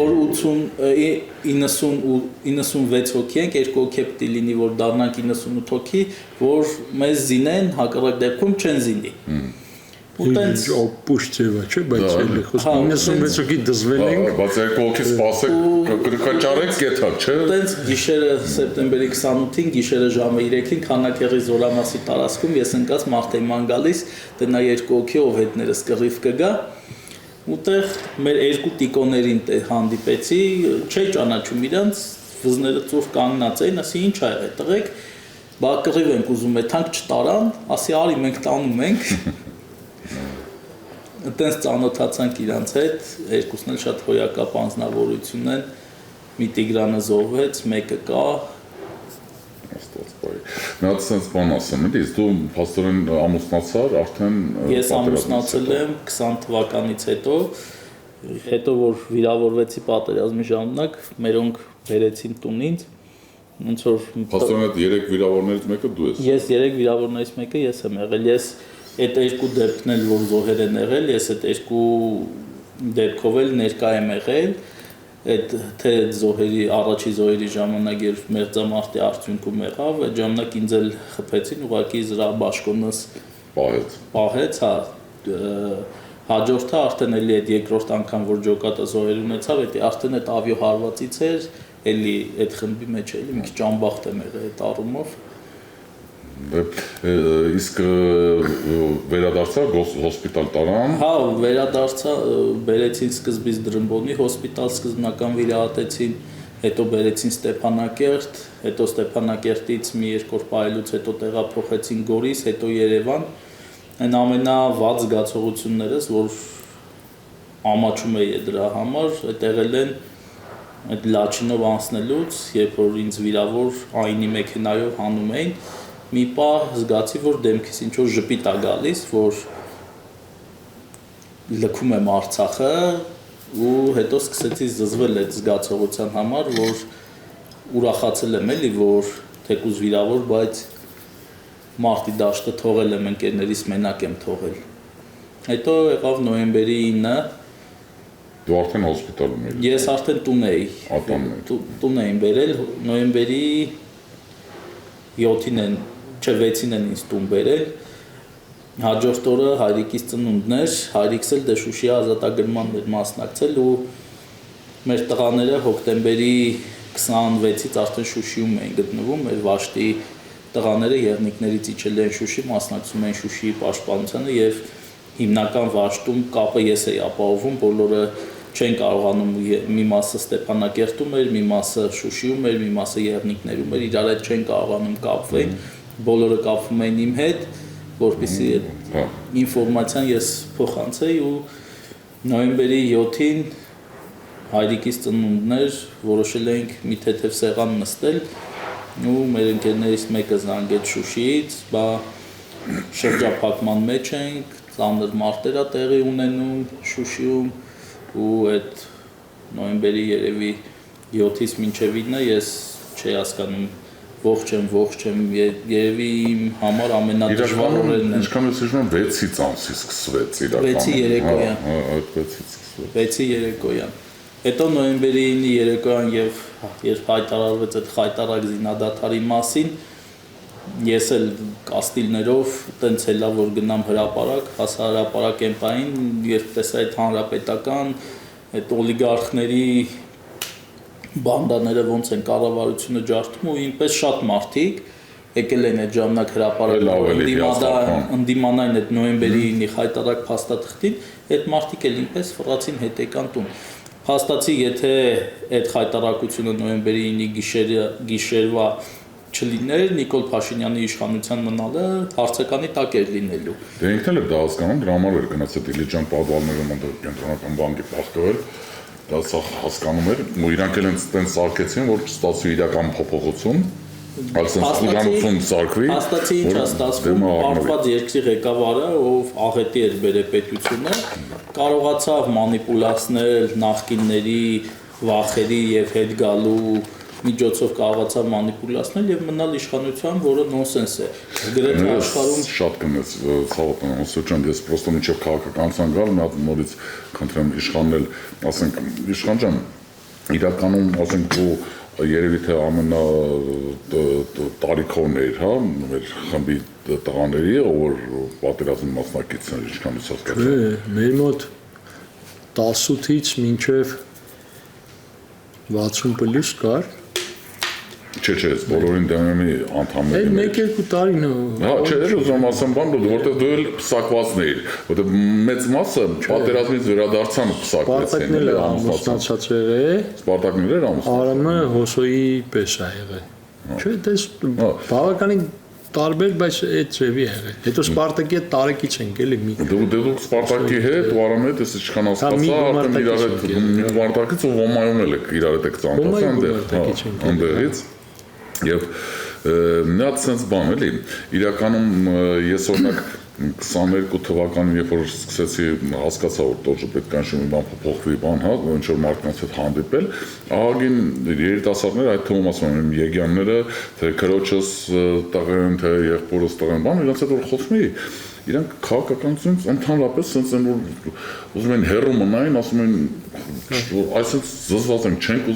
96 հոգի ենք, 2 հոգի պետք է լինի, որ դառնանք 98 հոգի, որ մեզ զինեն, հակառակ դեպքում չեն զինի։ Տենց օպուշ ձևա, չէ, բայց էլի խոսքը 96 հոգի դզվել ենք, բայց 2 հոգի սպասեք, կրկնճարեք կեթա, չէ։ Տենց գիշերը սեպտեմբերի 28-ին, գիշերը ժամը 3-ին Քանաքեռի Զորամասի տարածքում ես ընկած Մարտեման գալիս, տնա 2 հոգի ով հետներս կռիվ կգա։ Ուտեղ մեր 2 տիկոներին հանդիպեցի, չէի ճանաչում իրանց, վզները ծուր կանգնած էին, ասի ինչ ա եղել, տղեկ, բա կռիվ ենք ուզում, այդքանք չտարան, ասի արի մենք տանում ենք։ Այդտենց ծանոթացանք իրանց հետ, երկուսն էլ շատ հոյակապ անձնավորություն են, մի Տիգրանը զոհվեց, մեկը կա։ Մի հատ sense բան ասեմ, էլի, դու փաստորեն ամուսնացար, արդեն Ես ամուսնացել եմ 20 թվականից հետո որ վիրավորվեցի պատերազմի ժամանակ, մերոնք բերեցին տուն ինձ, ոնց որ Փաստորեն այդ 3 վիրավորներից մեկը դու ես։ Ես 3 վիրավորներից մեկը ես եմ եղել, ես այդ 2 դեպքն էլ որ զոհեր են եղել, ես այդ 2 դեպքով էլ ներկա եմ եղել, այդ թե զոհերի առաջի զոհերի ժամանակ երբ մերձամարտի արդյունքում եղավ, այդ ժամանակ ինձ էլ խփեցին, ուղղակի զրահբաշխոնս պահեց, հա, հաջորդը արդեն էլի այդ երկրորդ անգամ որ ջոկատը զոհեր ունեցավ, դա արդեն այդ ավիահարվածից էր, էլի այդ խմբի մեջ էլի մի քիչ ճամբախտ եմ եղել այդ առումով։ Իսկ վերադարձա հոսպիտալ տարան։ Հա, վերադարձա, բերեցին սկզբից Դրմբոնի հոսպիտալ, սկզբնական վիրահատեցին, հետո բերեցին Ստեփանակերտ, հետո Ստեփանակերտից մի երկու օր պահելուց հետո տեղափոխեցին Գորիս, հետո Երևան։ Այն ամենավատ զգացողություններս, որ ամաչում էի դրա համար, այդ եղել են այդ Լաչինով անցնելուց, երբ որ ինձ վիրավոր այնի մեքենայով հանում էին, մի պահ զգացի, որ դեմքիս ինչ որ ժպիտ է գալիս, որ լքում եմ Արցախը ու հետո սկսեցի զզվել այդ զգացողության համար, որ ուրախացել եմ էլի, որ թեկուզ վիրավոր, բայց մարտի դաշտը թողել եմ ընկերներիս մենակ եմ թողել։ Հետո եղավ նոյեմբերի 9-ը։ Դու արդեն հոսպիտալում էիր։ Ես արդեն տուն էի։ Տուն էին բերել նոյեմբերի 7-ին են, չէ 6-ին են ինձ տուն բերել։ Հաջորդ օրը հայրիկիս ծնունդն էր, հայրիկս էլ Շուշիի ազատագրմանն էր մասնակցել ու մեր տղաները հոկտեմբերի 26-ից արդեն Շուշիում էին գտնվում, մեր Վաշտի տղաները եղնիկներից իջել են Շուշի, մասնակցում են Շուշիի պաշտպանությանը եւ հիմնական Վաշտում կապը ես էի ապահովում, բոլորը չեն կարողանում, մի մասը Ստեփանակերտում էր, մի մասը Շուշիում էր, մի մասը եղնիկներում էր, իրար հետ չեն կարողանում կապվել, բոլորը կապվում էին իմ հետ, որպեսզի այդ ինֆորմացիան ես փոխանցեի ու նոյեմբերի 7-ին հայրիկիս ծնունդն էր, որոշել էինք մի թեթև սեղան նստել ու մեր ընկերներից մեկը զանգեց Շուշիից, բա շրջափակման մեջ ենք, ծանր մարտեր է տեղի ունենում Շուշիում ու այդ նոյեմբերի երևի 7-ից մինչև 9-ը ես չի հասկանում ողջ եմ, երևի իմ համար ամենադժվար օրերն են։ Ինչքան ես հիշում 6-ից ամսի սկսվեց իրականում։ 6-ի երեկոյան։ Այդ 6-ից սկսվեց։ 6-ի երեկոյան։ Հետո նոյեմբերի 9-ի երեկոյան եւ երբ հայտարարվեց այդ խայտարակ զինադադարի մասին, ես էլ կաստիլներով տենց հելա որ գնամ հրապարակ, հասա հրապարակ էմպային, երբ տեսա այդ հանրապետական, այդ օլիգարխների բանդաները ոնց են կառավարությունը ջարդում ու ինպես շատ մարդիկ եկել են այդ ժամանակ հրապարակ ընդդիմանային այդ նոյեմբերի 9-ի խայտարակ փաստաթղթին, այդ մարդիկ էլ ինպես ֆռացին հետ եկան տուն։ Փաստացի, եթե այդ խայտարակությունը նոյեմբերի 9-ի գիշերվա չլիներ, Նիկոլ Փաշինյանի իշխանության մնալը հարցականի տակ էր լինելու։ Դե ինքն էլ դա հասկանում, դրա համար էր գնաց այդ Իլիջան պատվալները մոտ կենտրոնական բանկի պահկվել, դա սա հասկանում էր, ու իրանք էլ այնպես սարքեցին, որ չստացվի իրական փոփոխություն, այսինքն ուրանություն սարքվի։ Հաստատի ինչ է ստացվում, պարտված երկրի ղեկավարը, ով աղետի էր բերեպետությունը, կարողացավ մանիպուլացնել նախկինների վախերի եւ հետ գալու միջոցով կարողացավ մանիպուլացնել եւ մնալ իշխանության, որը նոնսենս է։ Գրեթե աշխարհում շատ կնեց ցավոտ ասոջան ես պրոստո միջով քաղաքականության գալ մի հատ նորից խնդրեմ իշխանել, ասենք իշխան ջան, իրականում ասենք դու երևի թե ամենա տարիքովն էր, հա, մեր խմբի տղաների, որ պատերազմի մասնակիցներ ինչքան ես հասկացա։ Մեր մոտ 18-ից մինչև 60 պլյուս կար։ Չէ, բոլորին դեմի անդամների։ Մեկ-երկու տարին։ Հա, չէ, ուզում ասեմ բան, որտեղ դու էլ պսակվածն էիր, որտեղ մեծ մասը պատերազմից վերադարձան պսակվեցին։ Սպարտակն էլ ամուսնացած եղել։ Սպարտակն էլ ամուսնացած։ Արամը հոսոյի պես է եղել։ Չէ, դες բավականին տարբեր, բայց այդ ձևի եղել։ Հետո Սպարտակի հետ տարեկից ենք էլի մի։ Դու Սպարտակի հետ ու Արամի հետ ես ինչքան հասկացա, արդեն իրար հետ մի Սպարտակից ու Ոմայում էլ եք իրար հետ եք ծանոթացան այնտեղից։ Եվ մի հատ sense բան էլի, իրականում ես օրինակ 22 թվականին երբ որ սկսեցի հասկացա որ տոժը պետք է ինչ-որ բան փոխվի բան, հա, ինչ որ մարդկանց հետ հանդիպել, ահագին երիտասարդներ, այդ թվում ասում եմ Եգյանները, թե քրոջս տղեն, թե եղբորս տղեն, բան, իրանց հետ որ խոսում էի, իրանք քաղաքականությունից ընդհանրապես sense են որ ուզում են հեռու մնային, ասում են այսպես զզված ենք, չենք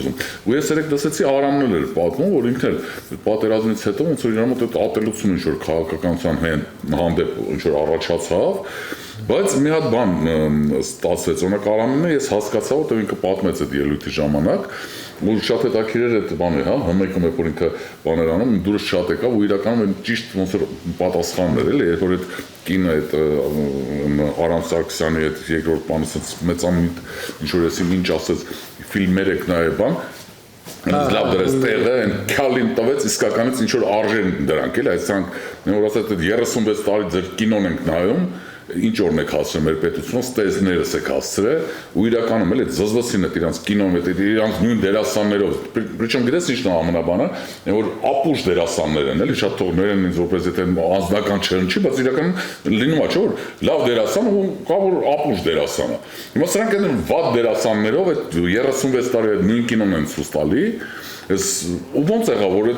ուզում։ Ու ես երեք լսեցի Արամն էր պատմում, որ ինքն էլ պատերազմից հետո ոնց որ իր մոտ այդ ատելությունը ինչ որ քաղաքականության հանդեպ ինչ որ առաջացավ, բայց մի հատ բան ստացվեց, օրինակ Արամինը ես հասկացա, որտեղ ինքը պատմեց այդ ելույթի ժամանակ, ու շատ հետաքրքիր էր այդ բանը, հա, հմեկում է որ ինքը բաներ անում, դուրս շատ եկավ ու իրականում այն ճիշտ ոնց որ պատասխանն էր, էլի, երբ որ այդ կինը այդ Արամ Սարգսյանի այդ երկրորդ բանը ասած մեծամիտ ինչ որ էսի ինչ ասեց ֆիլմեր եք նայել բան լավ դրես տեղը այն քալին տվեց իսկականից ինչ որ արժեն դրանք էլի այսինքն որ ասած այդ 36 տարի ձեր կինոն ենք նայում ինչ օրն եք հասցրել մեր պետությունը ստեզներս եք հասցրել ու իրականում էլ այդ զզվսին է իրանց կինոն հետ իրանց նույն դերասաններով причем գիտես ինչն է ամենաբանը որ ապուշ դերասաններ են էլի շատ թողներ են ինձ որպես եթե անձնական չեն չի բայց իրականում լինում է չէ որ լավ դերասան ու կա որ ապուշ դերասան է հիմա սրանք են վատ դերասաններով այդ 36 տարի այդ նույն կինոն են ցույց տալի Ես ու ոնց եղավ որ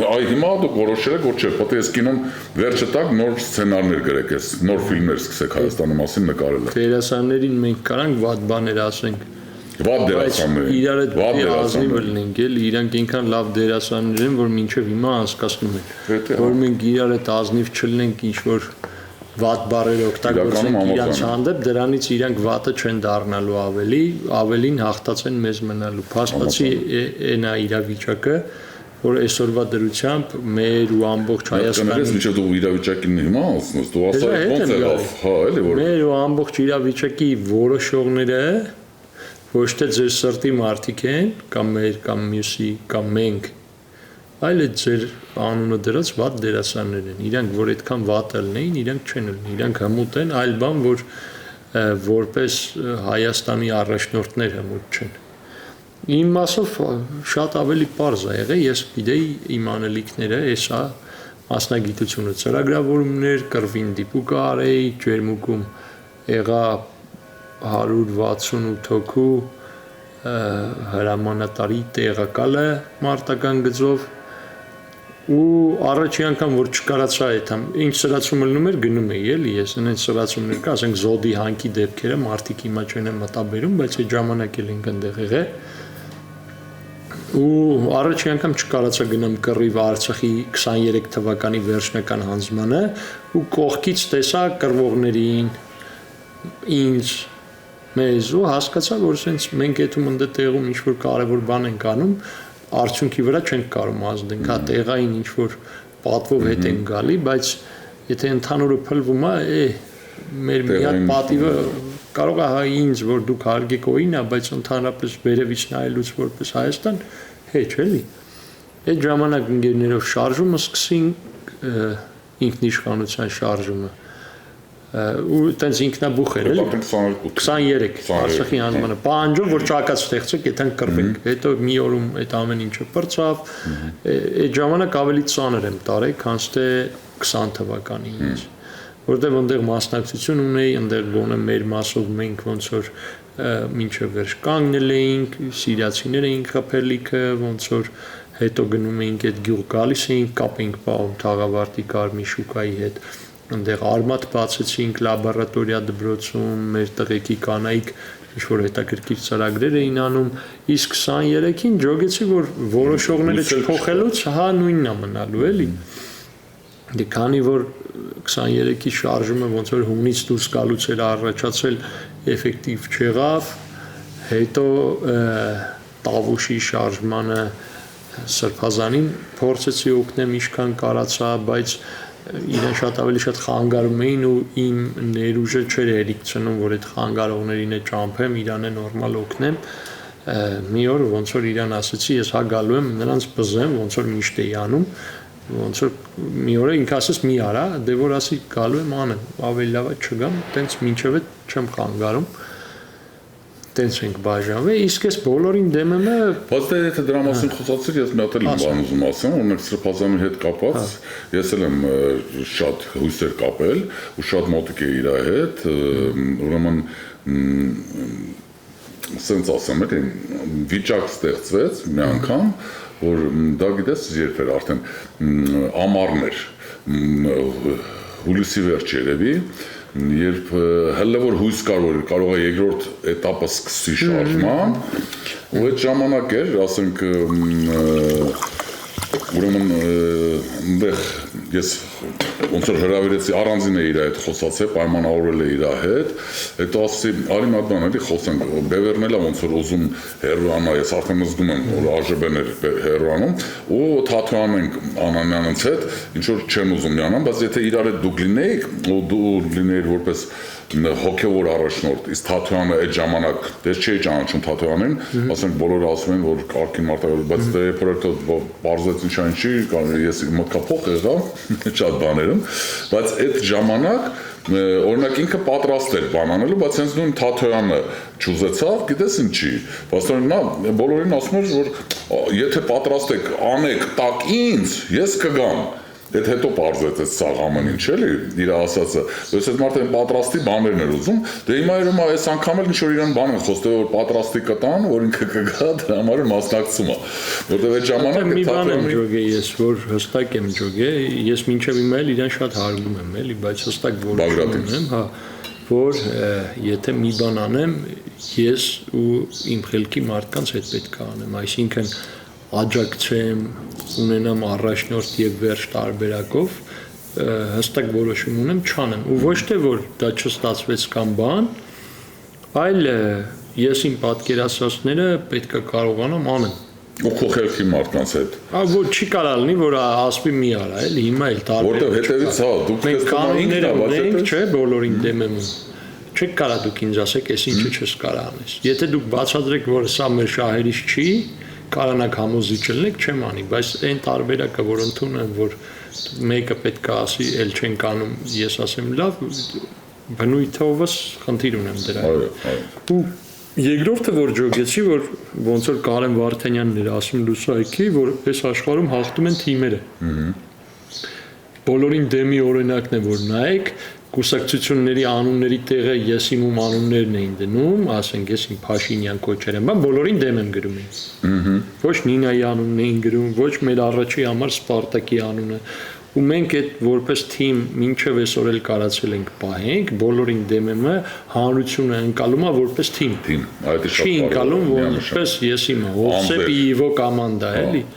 այ հիմա դուք որոշել եք որ չէ պետք է այս կինոն վերջը տակ նոր սցենարներ գրեք ես նոր ֆիլմեր սկսեք Հայաստանի մասին նկարել Դերասաններին մենք կարանք վատ բաներ ասենք վատ դերասաններ իրար հետ ազնիվ լինենք էլի իրանք այնքան լավ դերասաններ են որ մինչև հիմա հասկանում են որ մենք իրար հետ ազնիվ չլինենք ինչ որ վատ բառեր օգտագործենք իրանց հանդեպ դրանից իրանք վատը չեն դառնալու ավելին հաղթած են մեզ մնալու փաստացի այնա իրավիճակը որ այսօրվա դրությամբ մեր ու ամբողջ Հայաստանի մինչև դու իրավիճակին հիմա ասնես դու ասա ոնց եղավ հա էլի որ մեր ու ամբողջ իրավիճակի որոշողները ոչ թե ձեր սրտի մարդիկ են կամ մեր կամ մյուսի կամ մենք այլ այդ ձեր անունը դրած վատ դերասաններ են իրանք որ այդքան վատ ելնեին իրանք չեն ելնի իրանք հմուտ են այլ բան որ որպես Հայաստանի առաջնորդներ հմուտ չեն իմ մասով շատ ավելի པարզ է եղել ես գիտեի իմ անելիքները հեսա մասնագիտությունը ծրագրավորումներ կռվին դիպուկ արեի ջերմուկում եղա 168 հոգու հրամանատարի տեղակալը մարտական գծով ու առաջի անգամ որ չկարացա այդ ինչ սրացում ելնում էր գնում էի էլի ես այնց սրացումներ կա ասենք զոդի հանքի դեպքերը մարդիկ հիմա չեն մտաբերում բայց այդ ժամանակ էլ ենք այնտեղ եղել ու առաջի անգամ չկարացա գնամ կռիվ Արցախի 23 թվականի վերջնական հանձնմանը ու կողքից տեսա կռվողներին ինձ մեզ ու հասկացա որ sense մենք այդում ընդ տեղում ինչ որ կարևոր բան ենք անում արդյունքի վրա չենք կարող ազդենք, հա տեղային ինչ որ պատվով հետ են գալի, բայց եթե ընդհանուրը փլվում է, մեր մի հատ պատիվը կարող է հա ինձ որ դուք հարգեք օրինա, բայց ընդհանրապես վերևից նայելուց որպես Հայաստան հեչ էլի։ Այդ ժամանակ ընկերներով շարժումը սկսենք ինքնիշխանության շարժումը ու տենց ինքնաբուխ էր էլի 23 Արցախի հանձնմանը պահանջով որ ճակատ ստեղծեք եթե կռվենք հետո մի օրում այդ ամեն ինչը բրծավ այդ ժամանակ ավելի ծանր եմ տարել քան թե 20 թվականի ինձ որտեղ այնտեղ մասնակցություն ունեի այնտեղ գոնե մեր մասով մենք ոնց որ մինչև վերջ կանգնել էինք, սիրիացիներ էինք խփելիքը, ոնց որ հետո գնում էինք այդ գյուղ գալիս էինք, կապ էինք պահում Թաղավարտի Կարմի շուկայի հետ, այնտեղ արմատ բացեցինք լաբորատորիա դպրոցում, մեր տղեկի կանայք ինչ-որ հետաքրքիր ծրագրեր էին անում, իսկ 23-ին ջոգեցի, որ որոշողները չփոխելուց, հա նույնն է մնալու էլի։ Դե քանի որ 23-ի շարժումը ոնց որ հունից դուրս գալուց էր առաջացել էֆեկտիվ չեղավ, հետո Տավուշի շարժմանը Սրբազանին փորձեցի օգնեմ ինչքան կարացա, բայց իրեն շատ ավելի շատ խանգարում էին ու իմ ներուժը չէր հերիք ցնում, որ այդ խանգարողներին է ճամփեմ, իրան է նորմալ օգնեմ։ Մի օր ոնց որ իրան ասեցի, ես հա գալու եմ նրանց բզեմ, ոնց որ միշտ էի անում, ոնց որ մի օր ինքը ասեց մի արա, դե որ ասի գալու եմ անեմ, ավելի լավ է չգամ, տենց մինչև այդ չեմ խանգարում։ Տենց ենք բաժանվել, իսկ ես բոլորին դեմ եմ։ Բայց դե եթե դրա մասին խոսացիր, ես մի հատ էլ բան ուզում ասեմ, օրինակ Սրբազանի հետ կապած, ես էլ եմ շատ հույսեր կապել ու շատ մոտիկ է իր հետ, ուրեմն սենց ասեմ, էլի վիճակ ստեղծվեց մի անգամ, որ դա գիտես երբ էր արդեն ամառներ, հուլիսի վերջ երևի, երբ հələ որ հույս կար, որ կարող է երկրորդ էտապը սկսի շարժման, ու այդ ժամանակ էր, ասենք, ուրեմն այնտեղ ես ոնց որ հրավիրեցի առանձին է իր հետ խոսացել, պայմանավորել է իր հետ, հետո ասեցի, արի մի հատ բան էլի խոսենք, Բևերն էլ ոնց որ ուզում հերոանա, ես արդեն զգում եմ, որ ԱԺԲ-ն էր հերոանում, ու Թաթոյանենք Անանյանից հետ, ինչ որ չեմ ուզում միանամ, բայց եթե իրար հետ դուք լինեիք, ու դու լինեիր որպես հոգևոր առաջնորդ, իսկ Թաթոյանը այդ ժամանակ դες չէի ճանաչում Թաթոյանին, ասենք բոլորը ասում են, որ կարգին մարտավարել, բայց դե պրոյեկտը բարձրացած ինչա ինչի, ես մտքափոխ եղա շատ բաներում, բայց այդ ժամանակ օրինակ ինքը պատրաստ էր բան անելու, բայց հենց նույն Թաթոյանը չուզեցավ, գիտես ինչի, բացառ նա բոլորին ասում էր, որ եթե պատրաստ եք անեք, տակ ինձ, ես կգամ։ Այդ հետո պարզեց այդ սաղ ամեն ինչ էլի իր ասածը, ես այդ մարդը պատրաստի բաներն էր ուզում, դե հիմա երևում է այս անգամ էլ ինչ-որ իրան բան են խոստել, որ պատրաստի կտան, որ ինքը կգա, դրա համար մասնակցում է, որտեղ այդ ժամանակ մի բան եմ ջոգե ես, որ հստակ եմ ջոգե, ես մինչև հիմա էլ իրան շատ հարգում եմ էլի, բայց հստակ որոշում եմ, հա, որ եթե մի բան անեմ, ես ու իմ խելքի մարդկանց հետ պետք է անեմ, այսինքն աջակցեմ, ունենամ առաջնորդ եւ վերջ տարբերակով, հստակ որոշում ունեմ, չանեմ, ու ոչ թե որ դա չստացվեց կամ բան, այլ ես իմ պատկերացածները պետք է կարողանամ անեմ։ Ու քո խելքի մարդկանց հետ։ Որ չի կարա լինի, որ ասվի մի արա, էլի հիմա էլ տարբեր։ Որտեղ հետևից հա, դուք մենք կանոնները ունենք, չէ, բոլորին դեմ եմ։ Չեք կարա դուք ինձ ասեք, այս ինչը չես կարա անես։ Եթե դուք բացատրեք, որ սա մեր շահերից չի, կարանակ համոզիչ ելնեք, չեմ անի, բայց այն տարբերակը, որ ընդունում, որ մեկը պետք է ասի, էլ չենք անում, ես ասեմ լավ, բնույթովս խնդիր ունեմ դրա հետ։ Ու երկրորդը, որ ջոգեցի, որ ոնց որ Կարեն Վարդանյանն էր ասում լուսայքի, որ այս աշխարհում հաղթում են թիմերը։ Բոլորին դեմի օրինակն է, որ նայեք, կուսակցությունների անունների տեղը ես իմ անուններն էին դնում, ասենք ես իմ Փաշինյան կոչեր եմ, բան բոլորին դեմ եմ գրում եմ։ Ոչ Նինայի անունն էին գրում, ոչ մեր առաջի համար Սպարտակի անունը, ու մենք այդ որպես թիմ մինչև այսօր էլ կարացել ենք պահենք, բոլորին դեմ եմ, հանրությունը ընկալում է որպես թիմ։ Չի ընկալում որպես ես իմը, Հովսեփ Իվո կոմանդա էլի։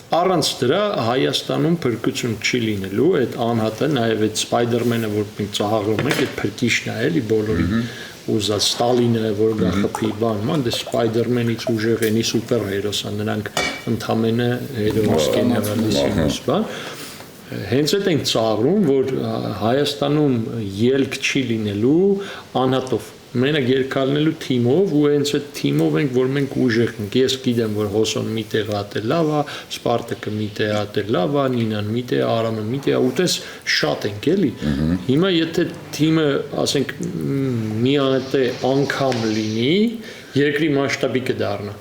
Առանց դրա Հայաստանում փրկություն չի լինելու, այդ անհատը, նաև այդ Սպայդերմենը, որ մենք ծաղրում ենք, այդ փրկիչն է, էլի բոլորին ուզած Ստալինը, որ գա խփի բան, դե Սպայդերմենից ուժեղենի սուպեր հերոսա, նրանք ընդամենը հերոս գեներալիսիմուս, բան։ Հենց այդ ենք ծաղրում, որ Հայաստանում ելք չի լինելու անհատով մենակ երկալնելու թիմով ու հենց այդ թիմով ենք, որ մենք ուժեղ ենք։ Ես գիտեմ, որ Հոսոն մի տեղ ատել լավ է, Սպարտակը մի տեղ ատել լավ է, Նինան մի տեղ, Արամը մի տեղ, ուտես շատ ենք էլի։ Հիմա եթե թիմը, ասենք, մի անգամ լինի, երկրի մասշտաբի կդառնա։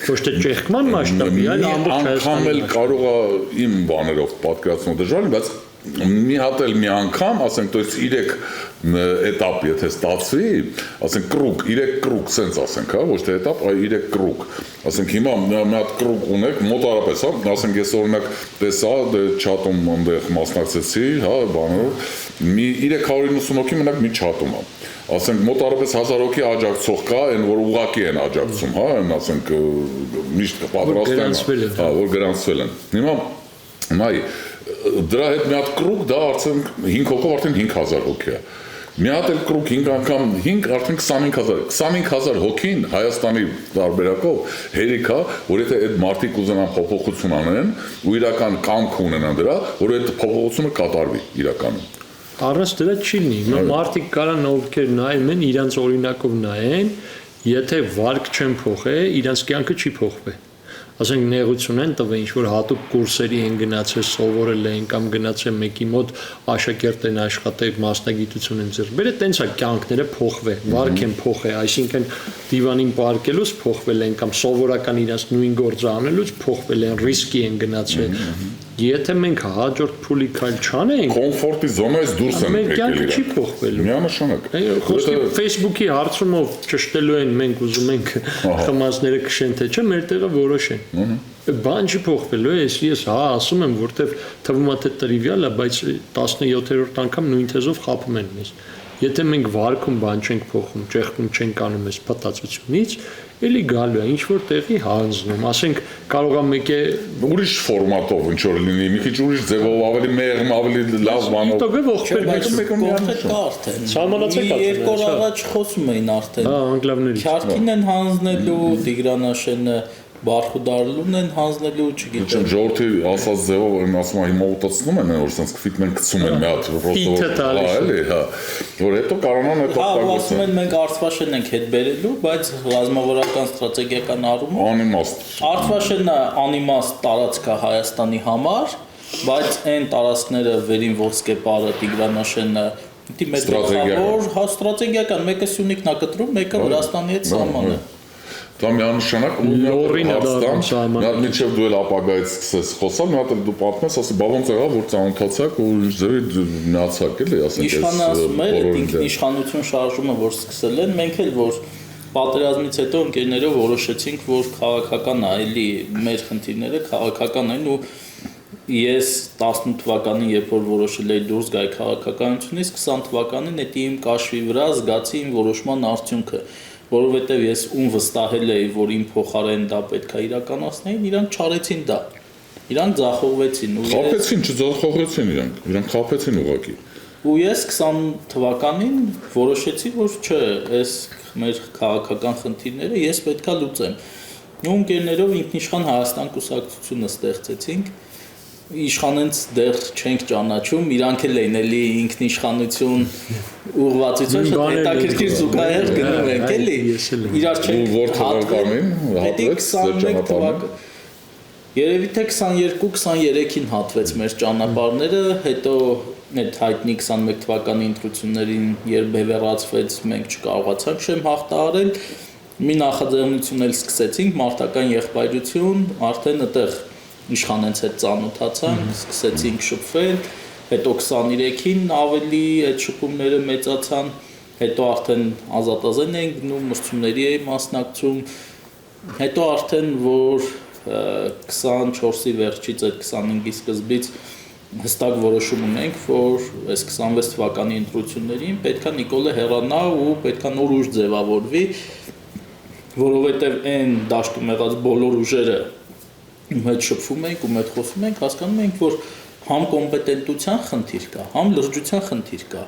Ոչ թե ճեղքման մասշտաբի, այլ ամբողջ Հայաստանի։ Անգամ էլ կարող է իմ բաներով պատկերացնել դժվար, բայց մի հատ էլ մի անգամ, ասենք, то есть 3 этап եթե ստացվի, ասենք կրուկ, 3 կրուկ sense ասենք, հա, ոչ թե этап, այլ 3 կրուկ։ Ասենք հիմա մի հատ կրուկ ունեք, մոտարապես, հա, ասենք ես օրինակ տեսա, չաթում այնտեղ մասնակցեցի, հա, բանով, մի 390 հոգի մենակ մի չաթում է։ Ասենք մոտարապես 1000 հոգի աջակցող կա, այն որ ուղակի են աջակցում, հա, այն ասենք միշտ կպատրաստեն, հա, որ գրանցվել են։ Հիմա նայ դրա հետ մի հատ կրուկ դա արդեն 5 հոգով արդեն 5000 հոգի է։ Մի հատ էլ կրուկ 5 անգամ 5 արդեն 25000 հոգին Հայաստանի տարբերակով հերիք է, որ եթե այդ մարդիկ ուզենան փոփոխություն անեն ու իրական կամք ունենան դրա, որ այդ փոփոխությունը կատարվի իրականում։ Առանց դրա չի լինի։ Մարդիկ կարան ովքեր նայում են, իրանց օրինակով նայեն, եթե վարկ չեն փոխել, իրանց կյանքը չի փոխվի։ Ասենք նեղություն են տվել, ինչ որ հատուկ կուրսերի են գնացել, սովորել են կամ գնացել մեկի մոտ աշակերտ են աշխատել, մասնագիտություն են ձեռք բերել, տենց է կյանքները փոխվել, վարկ են փոխել, այսինքն դիվանին պարկելուց փոխվել են կամ սովորական իրաց նույն գործը անելուց փոխվել են, ռիսկի են գնացել։ Եթե մենք հաջորդ փուլի քայլ չանենք, կոմֆորտի զոնայից դուրս են եկել։ Մենք կյանքը չի փոխվելու։ Միանշանակ։ Խոսքի Facebook-ի հարցումով ճշտելու են, մենք ուզում ենք խմածները քշեն թե չէ, մեր տեղը որոշեն։ Բան չի փոխվելու, ես հա ասում եմ, որտեվ թվում է թե տրիվիալ է, բայց 17-րդ անգամ նույն թեզով խափում են մեզ։ Եթե մենք վարկում բան չենք փոխում, ճեղքում չենք անում այս փտածությունից, էլի գալու է ինչ որ տեղի հանձնում, ասենք կարող է մեկը ուրիշ ֆորմատով ինչ որ լինի, մի քիչ ուրիշ ձևով, ավելի մեղմ, ավելի լավ բանով։ Դե ողջեր մեկը կա արդեն։ Սահմանացեք արդեն։ Երկու օր առաջ խոսում էին արդեն։ Հա, անկլավներից։ Քյարքին են հանձնելու, Տիգրանաշենը Բարխուդարլուն են հանձնելու, չգիտեմ։ Ժողովրդի ասած ձևով այն ասում է հիմա ուտացնում են, որ sense ֆիտմեն գցում են մի հատ պրոստո։ Էլի, հա։ Որ հետո կարողանան այդ օգտագործել։ Հա, ասում են մենք Արցվաշենն ենք հետ բերելու, բայց ռազմավարական ստրատեգիական առումով անիմաստ։ Արցվաշենը անիմաստ տարածք է Հայաստանի համար, բայց այն տարածքները վերին ոսկեպարը Տիգրանաշենը դի մեծ գլխավոր, հա, ստրատեգիական, մեկը Սյունիքն է կտրում, մեկը Վրաստանի հետ սահմանը։ Դա միանշանակ լորին է դառնում սահմանը։ Նա միջև դու էլ ապագայից սկսես խոսալ, մի հատ էլ դու պատմես, ասի բա ոնց եղավ, որ ծանոթացաք ու ձևի միացաք, էլի, ասենք այս իշխանը ասում է, այդ ինքնիշխանություն շարժումը, որ սկսել են, մենք էլ որ պատերազմից հետո ընկերներով որոշեցինք, որ քաղաքական է, էլի մեր խնդիրները քաղաքական են ու ես 18 թվականին, երբ որ որոշել էի դուրս գալ քաղաքականությունից, 20 թվականին դա իմ կաշվի վրա զգացի իմ որոշման արդյունքը, որովհետև ես ում վստահել էի, որ իմ փոխարեն դա պետք է իրականացնեին, իրանք չարեցին դա։ Իրանք ձախողվեցին ու խաբեցին, չձախողեցին իրանք խաբեցին ուղղակի։ Ու ես 20 թվականին որոշեցի, որ չէ, այս մեր քաղաքական խնդիրները ես պետքա լուծեմ։ Ու ընկերներով ինքնիշխան Հայաստան կուսակցությունը ստեղծեցինք։ Իշխանենց դեռ չենք ճանաչում, իրանք էլ են էլի ինքնիշխանություն ուղղվածություն շատ հետաքրքիր զուգահեռ գնում ենք էլի իրար չենք հատվում հետի 21 թվական երևի թե 22-23-ին հատվեց մեր ճանապարհները հետո այդ հայտնի 21 թվականի ընտրություններին երբ բևեռացվեց մենք չկարողացանք շեմ հաղթահարել մի նախաձեռնություն էլ սկսեցինք մարտական եղբայրություն արդեն այդտեղ իշխանենց հետ ծանոթացանք, սկսեցինք շփվել, հետո 23-ին ավելի այդ շփումները մեծացան, հետո արդեն ազատազեն էին գնում, մրցումների էին մասնակցում, հետո արդեն որ 24-ի վերջից այդ 25-ի սկզբից հստակ որոշում ունենք, որ այս 26 թվականի ընտրություններին պետքա Նիկոլը հեռանա ու պետքա նոր ուժ ձևավորվի, որովհետև այն դաշտում եղած բոլոր ուժերը ում հետ շփվում ենք, ում հետ խոսում ենք, հասկանում ենք, որ համ կոմպետենտության խնդիր կա, համ լրջության խնդիր կա։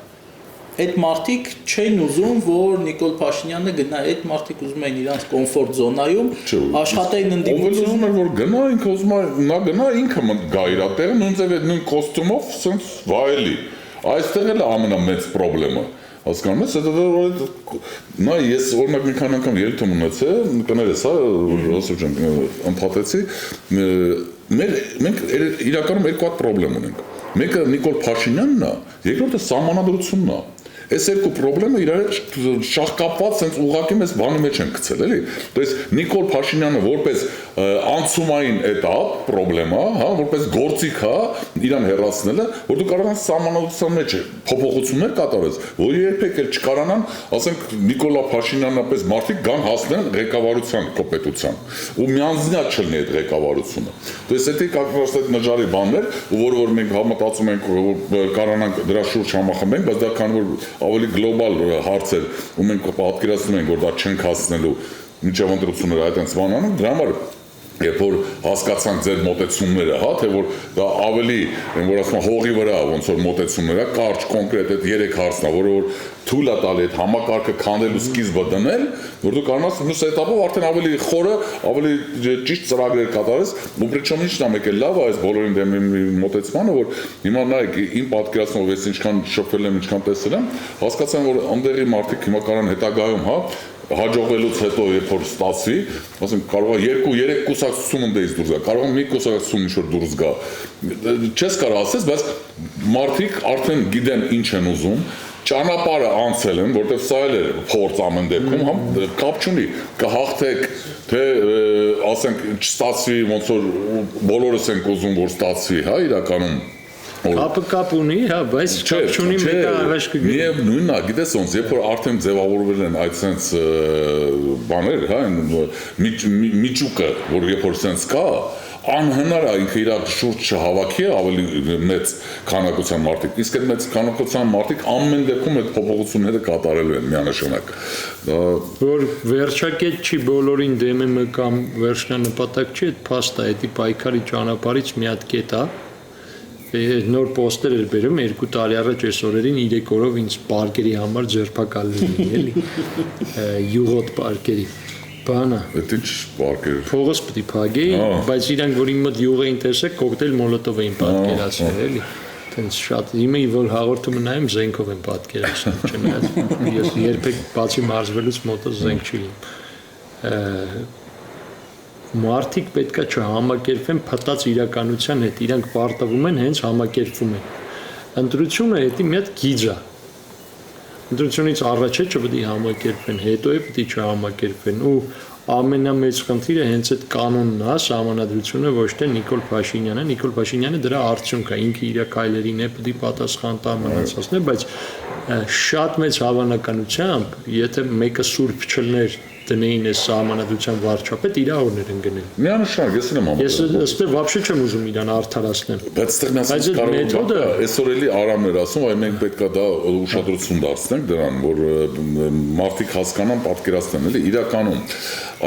Այդ մարդիկ չեն ուզում, որ Նիկոլ Փաշինյանը գնա, այդ մարդիկ ուզում են իրանց կոմֆորտ զոնայում աշխատեն ընդդիմություն։ Ով ուզում է որ գնա, ինքը ուզում է նա գնա, ինքը գա իր տեղը, նույն ձև նույն կոստյումով, sense վայելի։ Այստեղ էլ է ամենամեծ խնդրեմը։ Հասկանում ես, դա նա ես օրինակ մի քանի անգամ ելույթ եմ ունեցել, կներես, հա, ասում ջան, ընդհատեցի, մենք իրականում երկու հատ խնդրեմ ունենք։ Մեկը Նիկոլ Փաշինյանն է, երկրորդը սահմանադրությունն է։ Այս երկու խնդրումը իրար հետ շահկապված sense ուղղակի մեզ բանի մեջ են գցել, էլի։ То есть Նիկոլ Փաշինյանը որպես անցումային этап խնդրեմա, հա, որպես գործիք, հա, իրան հեռացնելը, որ դու կարողանաս սահմանադրության մեջ փոփոխություններ կատարես, որ երբեք էլ չկարանան, ասենք Նիկոլա Փաշինյանն պես մարդիկ գան հասնեն ղեկավարության կոպետության ու միանձնյա չլինի այդ ղեկավարությունը։ То есть это как раз այդ նժարի բաններ, որ մենք համատացում ենք որ կարողանանք դրա շուրջ համախմբենք, բայց դա քանի որ ավելի գլոբալ հարց է ու մենք պատկերացնում ենք որ դա չենք հասնելու միջև ընտրությունները այդպես բան անում, դրա համար երբ որ հասկացանք ձեր մոտեցումները, հա, թե որ դա ավելի, որ ասում հողի վրա ոնց որ մոտեցումները, կարճ կոնկրետ այդ 3 հարցն է, որը որ թույլ է տալի այդ համակարգը քանդելու սկիզբը դնել, որ դու կարողանաս մյուս этаպով արդեն ավելի խորը, ավելի ճիշտ ծրագրեր կատարես, ու причем ինչն է մեկ էլ լավ է այս բոլորին դեմ մոտեցմանը, որ հիմա նայեք իմ պատկերացնով ես ինչքան շփվել եմ, ինչքան տեսել եմ, հասկացան որ ընդդեղի մարդիկ հիմա կարան հետագայում, հա, հաջողվելուց հետո երբ որ ստացվի, ասենք կարող է 2-3 կուսակցություն ընդդեից դուրս գա, կարող է մի կուսակցություն ինչ որ դուրս գա։ Չես կարող ասես, բայց մարդիկ արդեն գիտեն ինչ են ուզում, ճանապարհը անցել են, որտեղ սա էլ է փորձ ամեն դեպքում, հա, կապ չունի, կհաղթեք, թե ասենք չստացվի, ոնց որ բոլորս ենք ուզում որ ստացվի, հա, իրականում Կապ ունի, հա, բայց կապ չունի մեկը առաջ կգնի։ Նույնն է, գիտես ոնց, երբ որ արդեն ձևավորվել են այդ sense բաներ, հա, միջուկը, որ երբ որ sense կա, անհնար է ինքը իր շուրջ չհավաքի ավելի մեծ քանակության մարդիկ, իսկ այդ մեծ քանակության մարդիկ ամեն դեպքում այդ փոփոխությունները կատարելու են միանշանակ։ Որ վերջակետ չի բոլորին դեմը կամ վերջնանպատակ չի, այդ փաստը է, դա պայքարի ճանապարհից մի հատ կետ է։ Նոր պոստեր էր բերում 2 տարի առաջ այս օրերին 3 օրով ինձ պարկերի համար ձերբակալ լինի, էլի։ Յուղոտ պարկերի։ Բանա։ Այդ ինչ պարկեր։ Փողոց պիտի փագեի, բայց իրանք որ իմ մոտ յուղ էին տեսել, կոկտեյլ մոլոտով էին պատկերացրել, էլի։ Տենց շատ իմը որ հաղորդումը նայում զենքով են պատկերացնում, չնայած ես երբեք բացի մարզվելուց մոտս զենք չի լինում։ Մարդիկ պետքա չհամակերպվեն փտած իրականության հետ, իրանք պարտվում են հենց համակերպվում են։ Ընտրությունը հետի մի հատ գիծ է։ Ընտրությունից առաջ է չպետք է համակերպվեն, հետո է պետք է չհամակերպվեն ու ամենամեծ խնդիրը հենց այդ կանոնն է, սահմանադրությունը ոչ թե Նիկոլ Փաշինյանը դրա արդյունք է, ինքը իր քայլերին է պետք է պատասխան տա մնացածն է, բայց շատ մեծ հավանականությամբ, եթե մեկը սուրբ չլներ դնեին այս սահմանադրության վարչապետ իրավունքներ են գնել։ Միանշանակ ես եմ համոզվում։ Ես այստեղ вообще չեմ ուզում իրան արդարացնեմ։ Բայց այստեղ միասին կարող է այսօր էլի Արամներ ասում, այ մենք պետքա դա ուշադրություն դարձնենք դրան, որ մարդիկ հասկանան, պատկերացնեն, էլի իրականում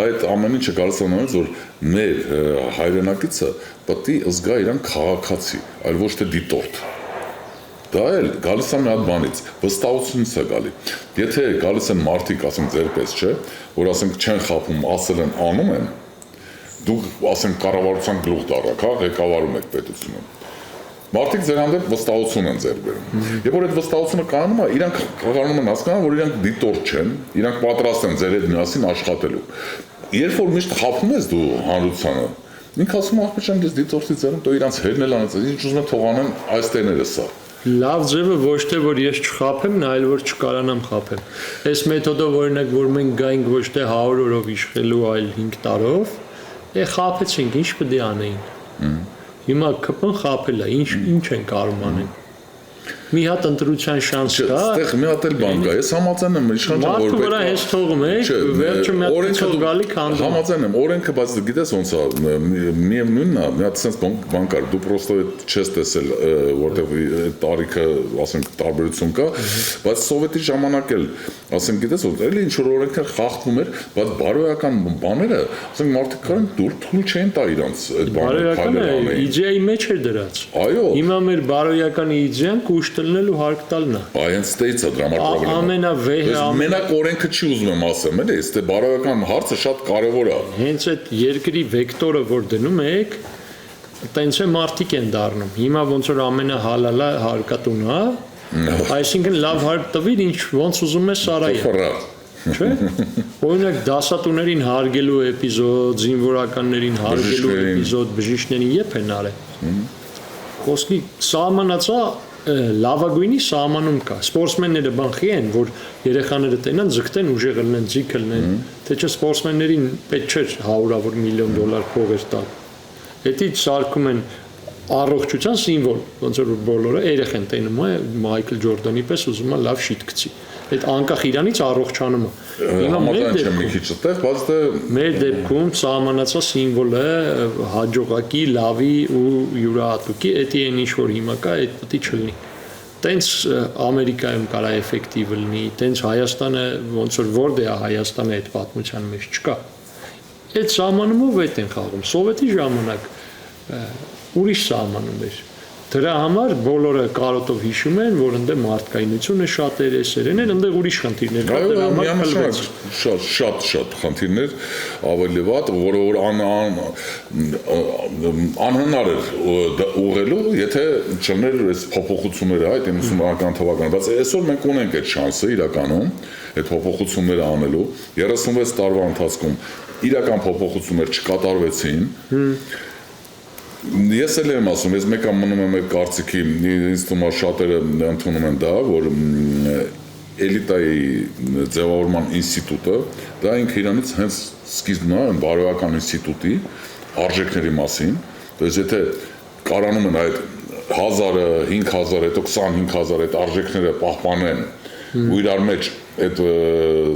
այդ ամեն ինչը գալիս անոնց որ մեր հայրենակիցը պետք է զգա իրան քաղաքացի, այլ ոչ թե դիտորդ։ Դա էլ գալիս է մի հատ բանից, վստահությունից է գալի։ Եթե գալիս են մարդիկ, ասենք ձերպես, չէ, որ ասենք չեն խափում, ասել են անում են, դուք ասենք կառավարության գլուխ դառնաք, հա, ղեկավարում եք պետությունը։ Մարդիկ ձեր հանդեպ վստահություն են ձեռք բերում։ Երբ որ այդ վստահությունը կայանում է, իրանք կարողանում են հասկանալ, որ իրանք դիտորդ չեն, իրանք պատրաստ են ձեր հետ միասին աշխատելու։ Երբ որ միշտ խափում ես դու հանրությանը, ինքը ասում է, ախպեր չեմ ես դիտորդի ձեռում, դու իրանք հերն էլ անեցած, ինչ ուզում եմ թողանեմ այս տերները սա։ Լավ ձևը ոչ թե որ ես չխափեմ, այլ որ չկարանամ խափեմ։ Այս մեթոդով օրինակ որ մենք գայինք ոչ թե 100 օրով իշխելու, այլ 5 տարով, խափեցինք, ինչ պետք է անեին։ Հիմա ԿՊ-ն խափել է, ինչ են կարող անել։ Մի հատ ընտրության շանս կա։ Այստեղ մի հատ էլ բան կա։ Ես համաձայն եմ, իշխան ջան, որ պետք է։ Մարդու վրա հենց թողում եք, վերջը մի հատ ցող գալի քանդում։ Համաձայն եմ, օրենքը, բայց գիտես ոնց է, միևնույնն է, մի հատ sense բան կար, դու պրոստո չես տեսել, որտեղ տարիքը, ասենք, տարբերություն կա, բայց սովետի ժամանակ էլ, ասենք, գիտես ոնց, էլի ինչ որ օրենքներ խախտվում էր, բայց բարոյական բաները, ասենք, մարդիկ կան դուր թույլ չեն տա իրանց այդ բանը քայլել անեն։ Իդեայի մեջ էր դրած։ Այո։ Հիմա մեր բարոյական իդեան կուշտ տնելու հարկ տալն է։ Այնց տեից է դրա համար ամենավեհը մենակ օրենքը չի ուզում եմ ասեմ, էլի, այստեղ բարոյական հարցը շատ կարևոր է։ Հենց այդ երկրի վեկտորը որ դնում եք, տենց է մարդիկ են դառնում։ Հիմա ոնց որ ամենահալալը հարկատուն է, այսինքն լավ հարկ տվիր, ինչ ոնց ուզում է Սարայը։ Չէ՞։ Օրինակ դասատուներին հարգելու էպիզոդ, զինվորականներին հարգելու էպիզոդ, բժիշկներին երբ են արել։ Խոսքի սահմանացա լավագույնի սահմանում կա։ Սպորտսմենները բանխի են, որ երեխաները տենան ձգտեն ուժեղ լինեն, ձիգ լինեն, թե չէ սպորտսմեններին պետք չէ $100 միլիոն փողեր տալ։ Հետից սարքում են առողջության սիմվոլ, ոնց որ բոլորը երեխան տենում է Մայքլ Ջորդանի պես ուզում է լավ շիթ գցի։ Այդ անկախ իրանից առողջանում է։ Համաձայն մի քիչ այդտեղ, բայց դե մեր դեպքում սահմանացած սիմվոլը հաջողակի, լավի ու յուրահատուկի, դա այն ինչ որ հիմա կա, այդ պետք է չլինի։ Տենց Ամերիկայում կարա էֆեկտիվ լինի, տենց Հայաստանը ոնց որ որտե է Հայաստանը այդ պատմության մեջ չկա։ Այդ սահմանումով այդ են խաղում։ Սովետի ժամանակ ուրիշ սահմանում էր։ Դրա համար բոլորը կարոտով հիշում են, որ ընդ մարդկայնությունը շատ էր, էսերեն են, ընդեղ ուրիշ խնդիրներ կա, դրա համար կլվեց։ Շատ խնդիրներ ավելի վատ, որը որ անհնար էր ուղղելու, եթե չլներ այս փոփոխությունները այդ 90-ական թվականին, բայց այսօր մենք ունենք այդ շանսը իրականում, այդ փոփոխությունները անելու, 36 տարվա ընթացքում իրական փոփոխություններ չկատարվեցին։ Ես էլ եմ ասում, ես մեկը մնում եմ այդ կարծիքի, ինձ թվում է շատերը ընդունում են դա, որ էլիտայի ձևավորման ինստիտուտը, դա ինքը իրանից հենց սկիզբն է բարոյական ինստիտուտի արժեքների մասին, то есть եթե կարանում են այդ 1000-ը, 5000, հետո 25000 այդ արժեքները պահպանեն ու իրար մեջ այդ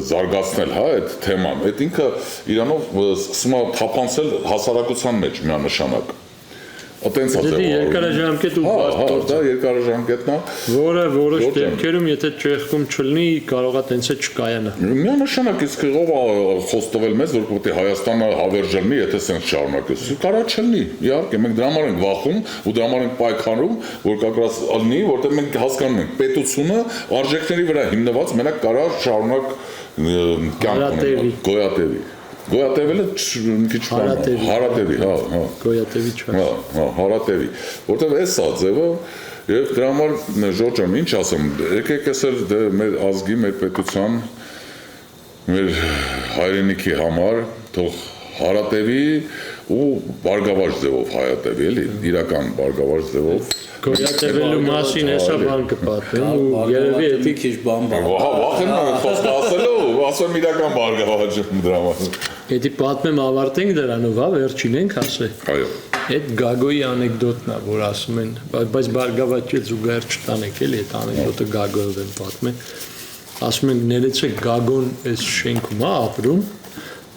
զարգացնել, հա, այդ թեման, այդ ինքը իրանով սկսում է թափանցել հասարակության մեջ միանշանակ։ Այտենց է ձևավորվում։ Երկարաժամկետ ու բարդ դա երկարաժամկետն է, որը որոշ դեպքերում եթե ճեղքում չլինի, կարող է տենց է չկայանա։ Միանշանակ իսկ ով է խոստովել մեզ, որ պետք է Հայաստանը հավերժ լինի, եթե սենց շարունակես։ Կարա չլինի, իհարկե, մենք դրա համար ենք վախում ու դրա համար ենք պայքարում, որ կակրաս լինի, որտեղ մենք հասկանում ենք պետությունը արժեքների վրա հիմնված մենակ կարա շարունակ կյանք ունենալ, գոյատևի։ Գոյատևելը մի քիչ հարատևի, հա։ Գոյատևի չէ։ Հա, հարատևի, որտեղ էս է ձևը եւ դրա համար Ժորժ ջան, ինչ ասեմ, եկեք էսել մեր ազգի, մեր պետության, մեր հայրենիքի համար թող հարատևի ու բարգավաճ ձևով հայատևի, էլի, իրական բարգավաճ ձևով։ Գոյատևելու մասին հեսա բան կպատմեմ ու երևի էդի քիչ բան։ Հա, վախենում եմ խոսքը ասելու, ասեմ իրական բարգավաճ դրա համար։ Էդի պատմեմ ավարտենք դրանով, հա, վերջին ենք ասել։ Այո։ Այդ Գագոյի անեկդոտն է, որ ասում են, բայց բարգավաճի զուգահեռ չտանեք, էլի այդ անեկդոտը Գագոյով են պատմել։ Ասում են, ներեցեք Գագոն այս շենքում է ապրում,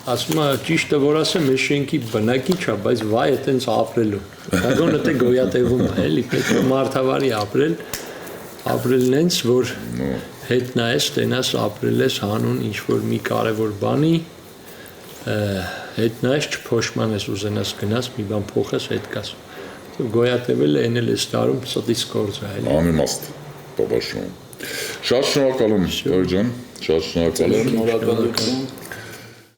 ասում է ճիշտը որ ասեմ, այս շենքի բնակիչ է, բայց վայ է տենց ապրելու։ Գագոնը թե գոյատևում է, էլի պետք է մարդավարի ապրելն հենց, որ հետ նայես, տենաս ապրել ես հանուն ինչ-որ մի կարևոր բանի, հետ նայես չփոշմանես ուզենաս գնաս, մի բան փոխես, հետ կաս։ Գոյատևելը այն էլ էս տարում ստից գործ է, էլի։ Անիմաստ, բաբաշում։ Շատ շնորհակալ եմ, Ժորժ ջան, շատ շնորհակալ եմ։ Շնորհակալություն։